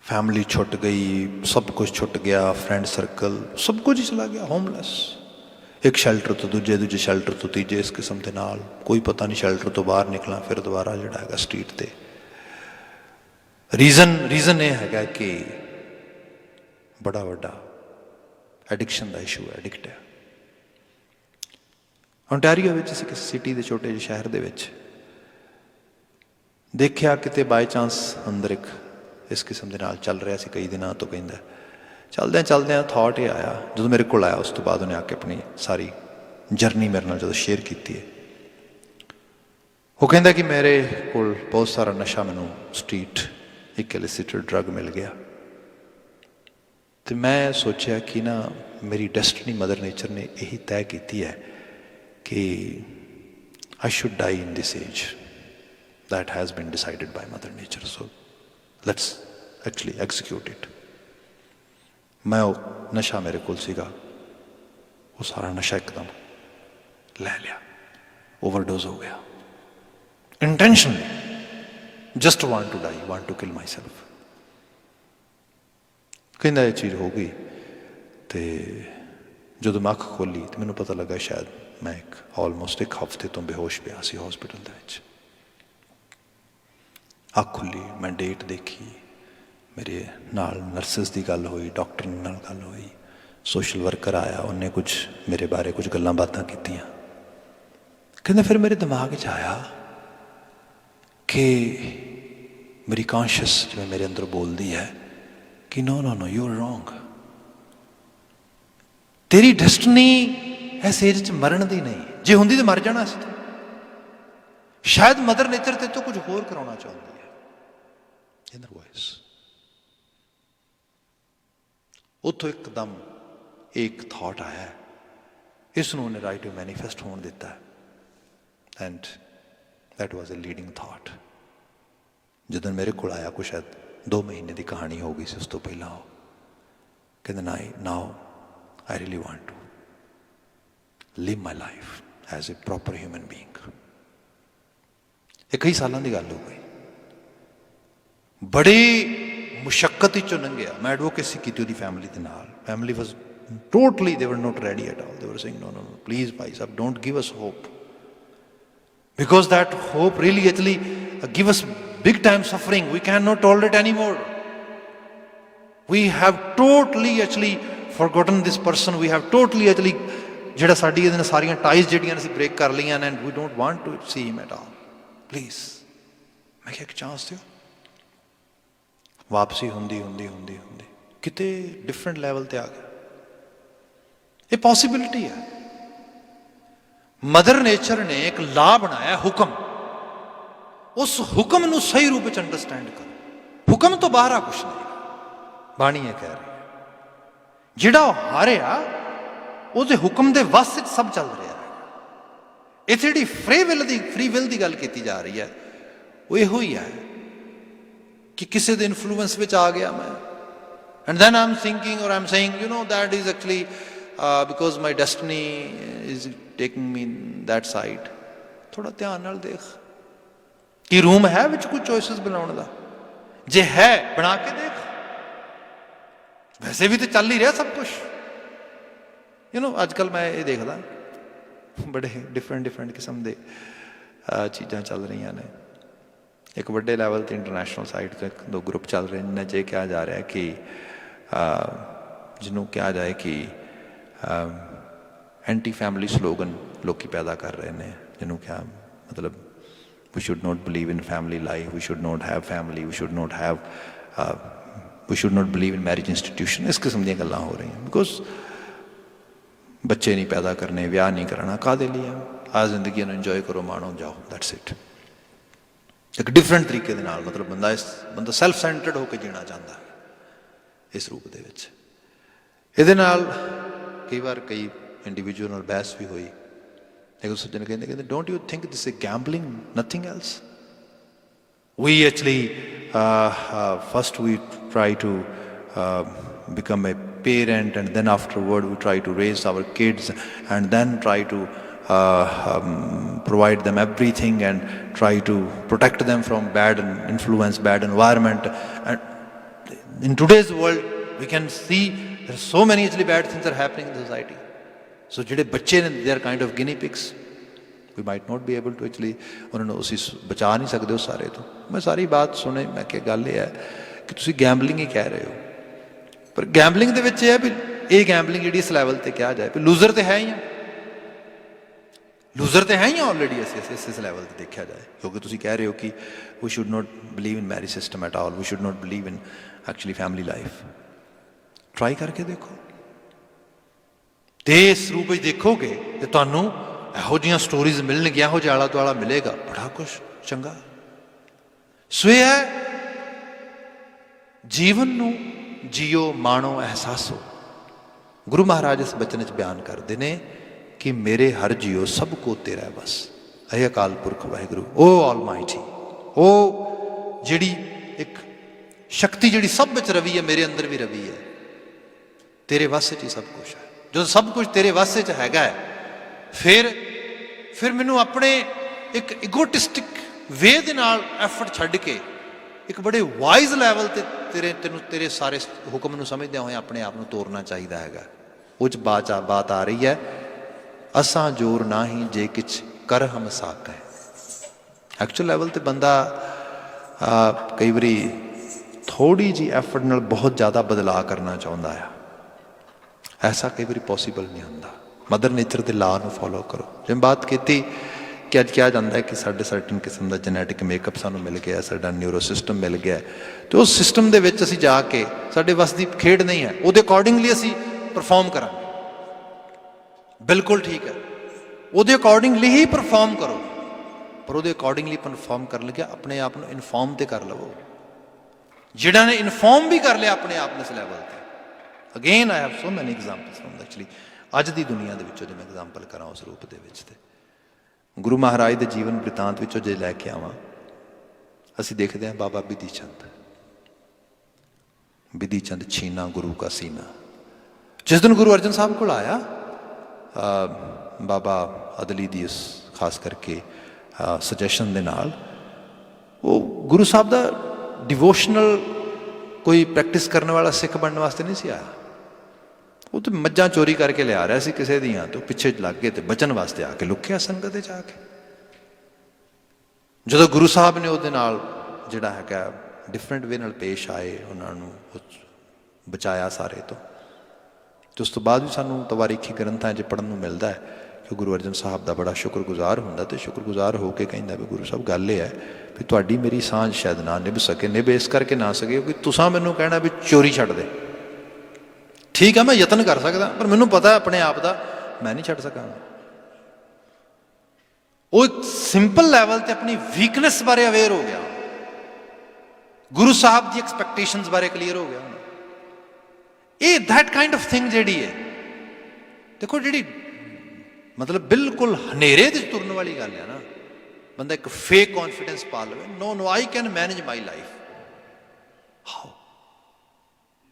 ਫੈਮਿਲੀ ਛੁੱਟ ਗਈ, ਸਭ ਕੁਝ ਛੁੱਟ ਗਿਆ, ਫਰੈਂਡ ਸਰਕਲ ਸਭ ਕੁਝ ਹੀ ਚਲਾ ਗਿਆ, ਹੋਮਲੈਸ। ਇੱਕ ਸ਼ੈਲਟਰ ਤੋਂ ਦੂਜੇ ਸ਼ੈਲਟਰ ਤੋਂ ਤੀਜੇ, ਇਸ ਕਿਸਮ ਦੇ ਨਾਲ ਕੋਈ ਪਤਾ ਨਹੀਂ ਸ਼ੈਲਟਰ ਤੋਂ ਬਾਹਰ ਨਿਕਲਾਂ, ਫਿਰ ਦੁਬਾਰਾ ਜਿਹੜਾ ਹੈਗਾ ਸਟਰੀਟ ਤੇ। ਰੀਜ਼ਨ ਇਹ ਹੈਗਾ ਕਿ ਬੜਾ ਵੱਡਾ ਐਡਿਕਸ਼ਨ ਦਾ ਇਸ਼ੂ ਹੈ, ਐਡਿਕਟ ਹੈ। ਓਨਟਾਰੀਓ ਵਿੱਚ ਅਸੀਂ ਕਿਸੇ ਸਿਟੀ ਦੇ ਛੋਟੇ ਜਿਹੇ ਸ਼ਹਿਰ ਦੇ ਵਿੱਚ ਦੇਖਿਆ, ਕਿਤੇ ਬਾਈ ਚਾਂਸ ਅੰਦਰ ਇੱਕ ਇਸ ਕਿਸਮ ਦੇ ਨਾਲ ਚੱਲ ਰਿਹਾ ਸੀ ਕਈ ਦਿਨਾਂ ਤੋਂ। ਕਹਿੰਦਾ ਚਲਦਿਆਂ ਥਾਟ ਇਹ ਆਇਆ, ਜਦੋਂ ਮੇਰੇ ਕੋਲ ਆਇਆ, ਉਸ ਤੋਂ ਬਾਅਦ ਉਹਨੇ ਆ ਕੇ ਆਪਣੀ ਸਾਰੀ ਜਰਨੀ ਮੇਰੇ ਨਾਲ ਜਦੋਂ ਸ਼ੇਅਰ ਕੀਤੀ ਹੈ, ਉਹ ਕਹਿੰਦਾ ਕਿ ਮੇਰੇ ਕੋਲ ਬਹੁਤ ਸਾਰਾ ਨਸ਼ਾ, ਮੈਨੂੰ ਸਟਰੀਟ ਇੱਕ ਇਲਿਸਿਟ ਡਰੱਗ ਮਿਲ ਗਿਆ, तो मैं सोचा कि ना मेरी डेस्टिनी मदर नेचर ने यही तय की है कि I should die in this age that has been decided by mother nature, so let's actually execute it. मैं वो नशा मेरे को सीगा, वो सारा नशा एकदम ले लिया, ओवरडोज हो गया, intentionally just want to die, want to kill myself. कहता ये चीज़ हो गई। तो जो मैं अख खोली तो मैंने पता लगा शायद मैं ऑलमोस्ट एक हफ्ते तो बेहोश पिया सी हॉस्पिटल के। अख खुली, मैं डेट देखी, मेरे नाल नर्सिस की गल हुई, डॉक्टर नाल गल हुई, सोशल वर्कर आया, उन्हें कुछ मेरे बारे कुछ गल्लां बातां कीतियां। कहते फिर मेरे दिमाग च आया कि मेरी कॉन्शियस जिवें मेरे अंदर बोलती है कि no no no you are wrong, तेरी डेस्टिनी इस एज च मरण दी नहीं, जे हुंदी तो मर जाना सी। शायद मदर नेचर ते तो कुछ होर कराना चाहती है। इनर वॉइस उतो एकदम एक थॉट आया, इसनूं उन्हें राइट टू मैनीफेस्ट होने दिता है, and that was a leading thought. जदों मेरे को आया, कुछ शायद 2 महीने की कहानी हो गई सी उस तो पहला, हो कहते now I really want to live my life as a proper human being. ये कई सालों की गल हो गई, बड़ी मुशक्कत चो लंघिया। मैं एडवोकेसी की उसकी फैमिली के नाल, family was totally they were not ready at all, they were saying no no no please भाई साहब don't give us hope, because that hope really actually give us big time suffering, we cannot tolerate anymore, we have totally actually forgotten this person, we have totally actually ਜਿਹੜਾ ਸਾਡੀ ਇਹਦੇ ਨਾਲ ਸਾਰੀਆਂ ਟਾਈਜ਼ ਜਿਹੜੀਆਂ ਅਸੀਂ ਬ੍ਰੇਕ ਕਰ ਲਈਆਂ ਨੇ, and we don't want to see him at all, please ਮੈਂ ਕਿਹਾ ਇੱਕ ਚਾਂਸ ਦਿਓ। ਵਾਪਸੀ ਹੁੰਦੀ ਹੁੰਦੀ ਹੁੰਦੀ ਹੁੰਦੀ ਕਿਤੇ ਡਿਫਰੈਂਟ ਲੈਵਲ ਤੇ ਆ ਗਿਆ। ਇਹ ਪੋਸੀਬਿਲਿਟੀ ਹੈ। ਮਦਰ ਨੇਚਰ ਨੇ ਇੱਕ ਲਾ ਬਣਾਇਆ, ਹੁਕਮ। उस हुक्म नूं सही रूप में अंडरस्टैंड करो। हुक्म तो बाहर आ कुछ नहीं, बाणी है कह रही है जिहड़ा हारिया उहदे हुक्म दे वस विच सब चल रहा है। इत्थे जिहड़ी फ्री विल दी गल कीती जा रही है वो इहो ही है कि किसी दे इन्फ्लुएंस विच आ गया मैं, and then I am thinking और I am saying you know that is actually because my destiny is taking me that side. थोड़ा ध्यान नाल देख कि रूम है विच कुछ चॉइसिस बनाने का, जे है बना के देख, वैसे भी तो चल ही रहा सब कुछ। यू नो अजकल मैं ये देखदा बड़े डिफरेंट किस्म के चीज़ां चल रही ने। एक बड़े लैवल ते इंटरनेशनल साइड ते 2 ग्रुप चल रहे हैं जिन्हें जे कहा जा रहा है कि जिन्हों कहा जाए कि एंटी फैमिली स्लोगन लोग पैदा कर रहे हैं, जिन्हों क्या मतलब we should not believe in family life, we should not have family, we should not have we should not believe in marriage institution। इस किस्म दी गल्लां हो रही हैं, बिकॉज बच्चे नहीं पैदा करने, विआह नहीं कराना, काहदे लिए? आ जिंदगी नूं इंजॉय करो, माणो, जाओ, दैट्स इट। एक डिफरेंट तरीके दे नाल मतलब बंदा सैल्फ सेंटर्ड होकर जीना चाहता है इस रूप दे विच। इहदे नाल कई बार कई इंडिविजुअल नाल बहस भी हुई। एक सज्जन कहते don't you think this is gambling, nothing else. We actually first we try to become a parent, and then afterward we try to raise our kids, and then try to provide them everything and try to protect them from bad influence, bad environment. And in today's world we can see there are so many actually bad things are happening in society. So ਜਿਹੜੇ ਬੱਚੇ ਨੇ they are kind of guinea pigs. We might not be able to actually ਉਹਨਾਂ ਨੂੰ ਅਸੀਂ ਬਚਾ ਨਹੀਂ ਸਕਦੇ ਉਸ ਸਾਰੇ ਤੋਂ। ਮੈਂ ਸਾਰੀ ਬਾਤ ਸੁਣੇ, ਮੈਂ ਕਿਹਾ ਗੱਲ ਇਹ ਹੈ ਕਿ ਤੁਸੀਂ ਗੈਂਬਲਿੰਗ ਹੀ ਕਹਿ ਰਹੇ ਹੋ, ਪਰ ਗੈਂਬਲਿੰਗ ਦੇ ਵਿੱਚ ਇਹ ਹੈ ਵੀ ਇਹ ਗੈਂਬਲਿੰਗ ਜਿਹੜੀ ਇਸ ਲੈਵਲ ਤੇ ਕਿਹਾ ਜਾਏ ਵੀ ਲੂਜ਼ਰ ਤੇ ਹੈ ਹੀ ਆ, ਲੂਜ਼ਰ ਤੇ ਹੈ ਹੀ ਆ ਆਲਰੇਡੀ ਅਸੀਂ ਇਸ ਲੈਵਲ ਤੇ ਦੇਖਿਆ ਜਾਏ, ਕਿਉਂਕਿ ਤੁਸੀਂ ਕਹਿ ਰਹੇ ਹੋ ਕਿ we should not believe in marriage system at all, we should not believe in actually family life. Try ਕਰਕੇ ਦੇਖੋ ਤੇ ਇਸ ਰੂਪ ਵਿੱਚ ਦੇਖੋਗੇ ਤੇ ਤੁਹਾਨੂੰ ਇਹੋ ਜਿਹੀਆਂ ਸਟੋਰੀਜ਼ ਮਿਲਣਗੀਆਂ, ਇਹੋ ਜਿਹਾ ਆਲਾ ਦੁਆਲਾ ਮਿਲੇਗਾ, ਬੜਾ ਕੁਛ ਚੰਗਾ। ਸੋ ਇਹ ਹੈ ਜੀਵਨ ਨੂੰ जियो माणो एहसासो। गुरु महाराज इस बचन च बयान करते हैं कि मेरे हर जियो सब को तेरा है बस। अहे अकाल पुरख वाहिगुरु, ओ ऑलमाइटी, ओ जिहड़ी एक शक्ति जिहड़ी सब विच रवि है, मेरे अंदर भी रवि है, तेरे वास्ते च ही सब कुछ है। जो सब कुछ तेरे वास्ते च हैगा है, फिर मैनू अपने एक इगोटिस्टिक वे दे नाल एफर्ट छड्ड के एक बड़े वाइज लैवल ते तेरे सारे हुक्म नूं समझदे होए अपने आप नूं तोरना चाहिदा हैगा। उच बात आ रही है, असां जोर ना ही जे किछ कर हम साकै। एक्चुअल लैवल ते बंदा कई बारी थोड़ी जी एफर्ट नाल बहुत ज़्यादा बदलाव करना चाहुंदा है, ऐसा कई बारी पॉसीबल नहीं होंदा। मदर नेचर के ला फॉलो करो। जिवें बात की कि अज कहा जाता है कि साढ़े सर्टन किस्म का जेनैटिक मेकअप सानू मिल गया, साडा न्यूरो सिस्टम मिल गया, तो उस सिस्टम के विच असीं जाके साडे वस दी खेड नहीं है, उहदे अकॉर्डिंगली असीं परफॉर्म करांगे। बिल्कुल ठीक है, उहदे अकॉर्डिंगली ही परफॉर्म करो, पर उहदे अकॉर्डिंगली परफॉर्म कर लगे अपने आप को इनफॉर्म तो कर लवो। जिहड़ा ने इनफॉर्म भी कर लिया अपने आप ने इस लैवल पर। Again I have so many examples from actually अज की दुनिया के जो मैं एग्जाम्पल करा उस रूप के गुरु महाराज के जीवन वृतांत जो लैके आवां, असीं देखते हैं बाबा बिधि चंद छीना गुरु का सीना। जिस दिन गुरु अर्जन साहब को आया बाबा अदली दी उस खास करके सजैशन दे नाल, वो गुरु साहब का डिवोशनल कोई प्रैक्टिस करने वाला सिख बनने वास्ते नहीं सी आया। वो तो मज्जां चोरी करके लिया रहा सी किसी दियां, तो पिछे लग गए तो बचन वास्ते आके लुकिया संगत च आके। जो गुरु साहब ने उहदे नाल जिहड़ा हैगा डिफरेंट वे नाल पेश आए, उन्होंने बचाया सारे तो उस तो बाद भी सानू तवारीखी ग्रंथां च पढ़न नूं मिलदा है कि गुरु अर्जन साहब का बड़ा शुक्रगुजार हुंदा, तो शुक्रगुजार होकर कहंदा भी गुरु साहब गल यह है भी तुहाडी मेरी सांझ शायद ना निभ सके, निभ इस करके ना सके क्योंकि तुसां मैनूं कहना भी चोरी छड्ड दे। ठीक है, मैं यतन कर सकदा, पर मैनूं पता है अपने आप का मैं नहीं छड्ड सकांगा। वो एक सिंपल लैवल ते अपनी वीकनेस बारे अवेयर हो गया, गुरु साहब की एक्सपैक्टेशनस बारे क्लीयर हो गया। ये दैट काइंड ऑफ थिंग जिहड़ी है, देखो जिहड़ी मतलब बिल्कुल हनेरे दे तुरन वाली गल है ना, बंदा एक फेक कॉन्फिडेंस पा लवे, no I can manage my life.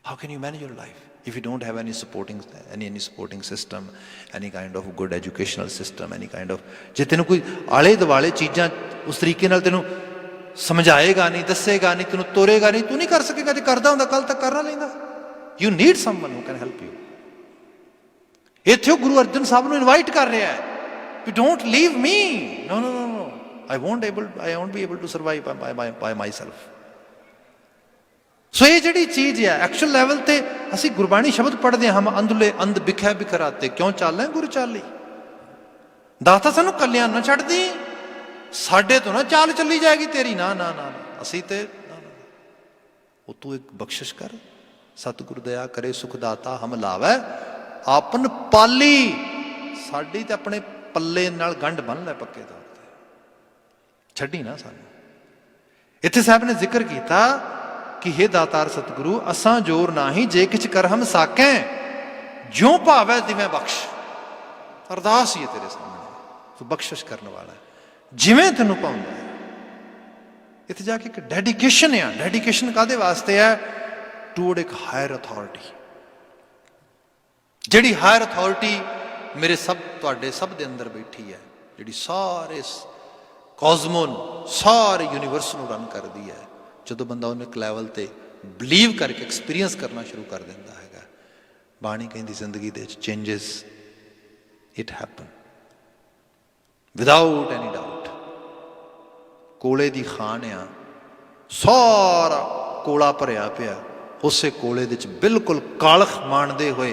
How can you manage your life if you don't have any supporting system, any kind of good educational system, any kind of जे तेनों कोई आले दुआले चीज़ां उस तरीके नाल तेनों समझाएगा नहीं, दसेगा नहीं, तेनों तोरेगा नहीं, तू नहीं कर सकेगा। जो करदा हुंदा कल तक कर ना लेंदा। You need someone who can help you. इत्थे गुरु अर्जन साहब नूं इनवाइट कर रहा है, you don't leave me, no, I won't be able to survive by myself. सो ये जी चीज़ है एक्चुअल लैवल ते असी गुरबाणी शब्द पढ़ते हैं, हम अंधले अंध बिखै बिखराते क्यों चाल है गुरु चाली। दाता सानू कलियां ना छड्ड दी, साडे तो ना चाल चली जाएगी तेरी, ना ना ना असी ते वो तू एक बख्शिश कर, सतगुरु दया करे सुखदाता हम लावै आपन पाली। साडी ते अपने पल्ले नाल गंढ बन लै पक्के तौर पर, छड्डी ना सानू। इत्थे साहब ने जिक्र किया कि हे दातार सतगुरु असां जोर ना ही जे किछ कर हम साकें, ज्यों भावै दिवें बख्श। अरदास ही है तेरे सामने, तू बख्शिश करने वाला है, जिवें तेनू पाउंदा है। इत्थे जाके एक डेडिकेशन है, डेडिकेशन कादे वास्ते है? टूवर्ड एक हायर अथॉरिटी, जिहड़ी हायर अथॉरिटी मेरे सब तुहाडे सब दे अंदर बैठी है, जिहड़ी सारे कॉस्मो सारे यूनीवर्स नूं रन करदी है। जो बंदा उन्हें एक लैवल ते बिलीव करके एक्सपीरियंस करना शुरू कर देता है, बाणी कहती जिंदगी दे changes it happen without any doubt. कोले दी खान आ, सारा कोला भरिया पिया, उस कोले दे बिल्कुल कालख माणदे हुए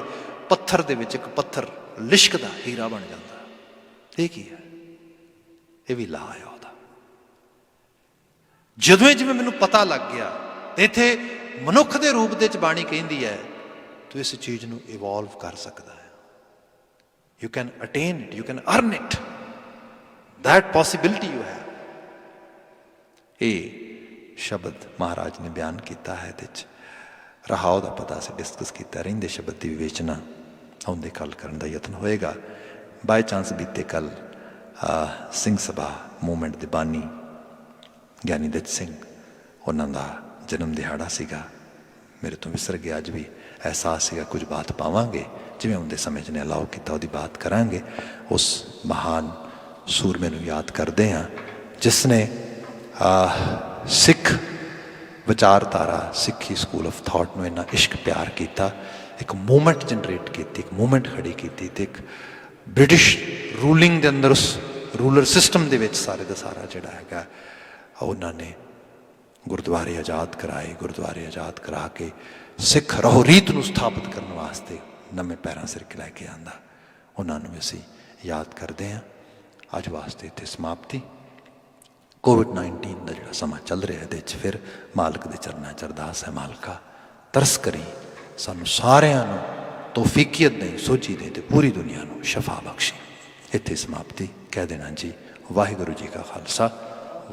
पत्थर दे विच एक पत्थर लिशकदा हीरा बन जाता। ये की है? ये भी ला है। जदों जिवें मैनूं पता लग गया इत्थे मनुख के रूप दे बाणी कहती है, तो इस चीज़ नूं इवॉल्व कर सकता है। You can attain it, you can earn it, that possibility you have. ये शब्द महाराज ने बयान किया है। ਰਹਾਓ ਦਾ ਪਤਾ ਅਸੀਂ ਡਿਸਕਸ ਕੀਤਾ, ਰਹਿੰਦੇ ਸ਼ਬਦ ਦੀ ਵਿਵੇਚਨਾ ਆਉਂਦੇ ਕੱਲ੍ਹ ਕਰਨ ਦਾ ਯਤਨ ਹੋਏਗਾ। ਬਾਏ ਚਾਂਸ ਬੀਤੇ ਕੱਲ੍ਹ ਸਿੰਘ ਸਭਾ ਮੂਵਮੈਂਟ ਦੇ ਬਾਨੀ ਗਿਆਨੀ ਦੱਤ ਸਿੰਘ ਉਹਨਾਂ ਦਾ ਜਨਮ ਦਿਹਾੜਾ ਸੀਗਾ, ਮੇਰੇ ਤੋਂ ਵਿਸਰ ਗਿਆ। ਅੱਜ ਵੀ ਅਹਿਸਾਸ ਸੀਗਾ ਕੁਝ ਬਾਤ ਪਾਵਾਂਗੇ, ਜਿਵੇਂ ਉਹਦੇ ਸਮੇਂ 'ਚ ਨੇ ਅਲਾਓ ਕੀਤਾ ਉਹਦੀ ਬਾਤ ਕਰਾਂਗੇ। ਉਸ ਮਹਾਨ ਸੂਰਮੇ ਨੂੰ ਯਾਦ ਕਰਦੇ ਹਾਂ ਜਿਸ ਨੇ ਸਿੱਖ ਵਿਚਾਰਧਾਰਾ, ਸਿੱਖੀ ਸਕੂਲ ਆਫ ਥਾਟ ਨੂੰ ਇੰਨਾ ਇਸ਼ਕ ਪਿਆਰ ਕੀਤਾ, ਇੱਕ ਮੂਵਮੈਂਟ ਜਨਰੇਟ ਕੀਤੀ, ਇੱਕ ਮੂਵਮੈਂਟ ਖੜੀ ਕੀਤੀ, ਅਤੇ ਇੱਕ ਬ੍ਰਿਟਿਸ਼ ਰੂਲਿੰਗ ਦੇ ਅੰਦਰ, ਉਸ ਰੂਲਰ ਸਿਸਟਮ ਦੇ ਵਿੱਚ ਸਾਰੇ ਦਾ ਸਾਰਾ ਜਿਹੜਾ ਹੈਗਾ ਉਹਨਾਂ ਨੇ ਗੁਰਦੁਆਰੇ ਆਜ਼ਾਦ ਕਰਾਏ। ਗੁਰਦੁਆਰੇ ਆਜ਼ਾਦ ਕਰਾ ਕੇ ਸਿੱਖ ਰਹੋ ਰੀਤ ਨੂੰ ਸਥਾਪਿਤ ਕਰਨ ਵਾਸਤੇ ਨਵੇਂ ਪੈਰਾਂ ਸਿਰ ਲੈ ਕੇ ਆਂਦਾ। ਉਹਨਾਂ ਨੂੰ ਅਸੀਂ ਯਾਦ ਕਰਦੇ ਹਾਂ। ਅੱਜ ਵਾਸਤੇ ਇੱਥੇ ਸਮਾਪਤੀ। ਕੋਵਿਡ-19 ਦਾ ਜਿਹੜਾ ਸਮਾਂ ਚੱਲ ਰਿਹਾ, ਇਹਦੇ 'ਚ ਫਿਰ ਮਾਲਕ ਦੇ ਚਰਨਾਂ 'ਚ ਅਰਦਾਸ ਹੈ, ਮਾਲਕਾ ਤਰਸ ਕਰੀ, ਸਾਨੂੰ ਸਾਰਿਆਂ ਨੂੰ ਤੌਫੀਕੀਅਤ ਦੇ, ਸੋਝੀ ਦੇ, ਅਤੇ ਪੂਰੀ ਦੁਨੀਆ ਨੂੰ ਸ਼ਫਾ ਬਖਸ਼ੀ। ਇੱਥੇ ਸਮਾਪਤੀ ਕਹਿ ਦੇਣਾ ਜੀ। ਵਾਹਿਗੁਰੂ ਜੀ ਕਾ ਖਾਲਸਾ,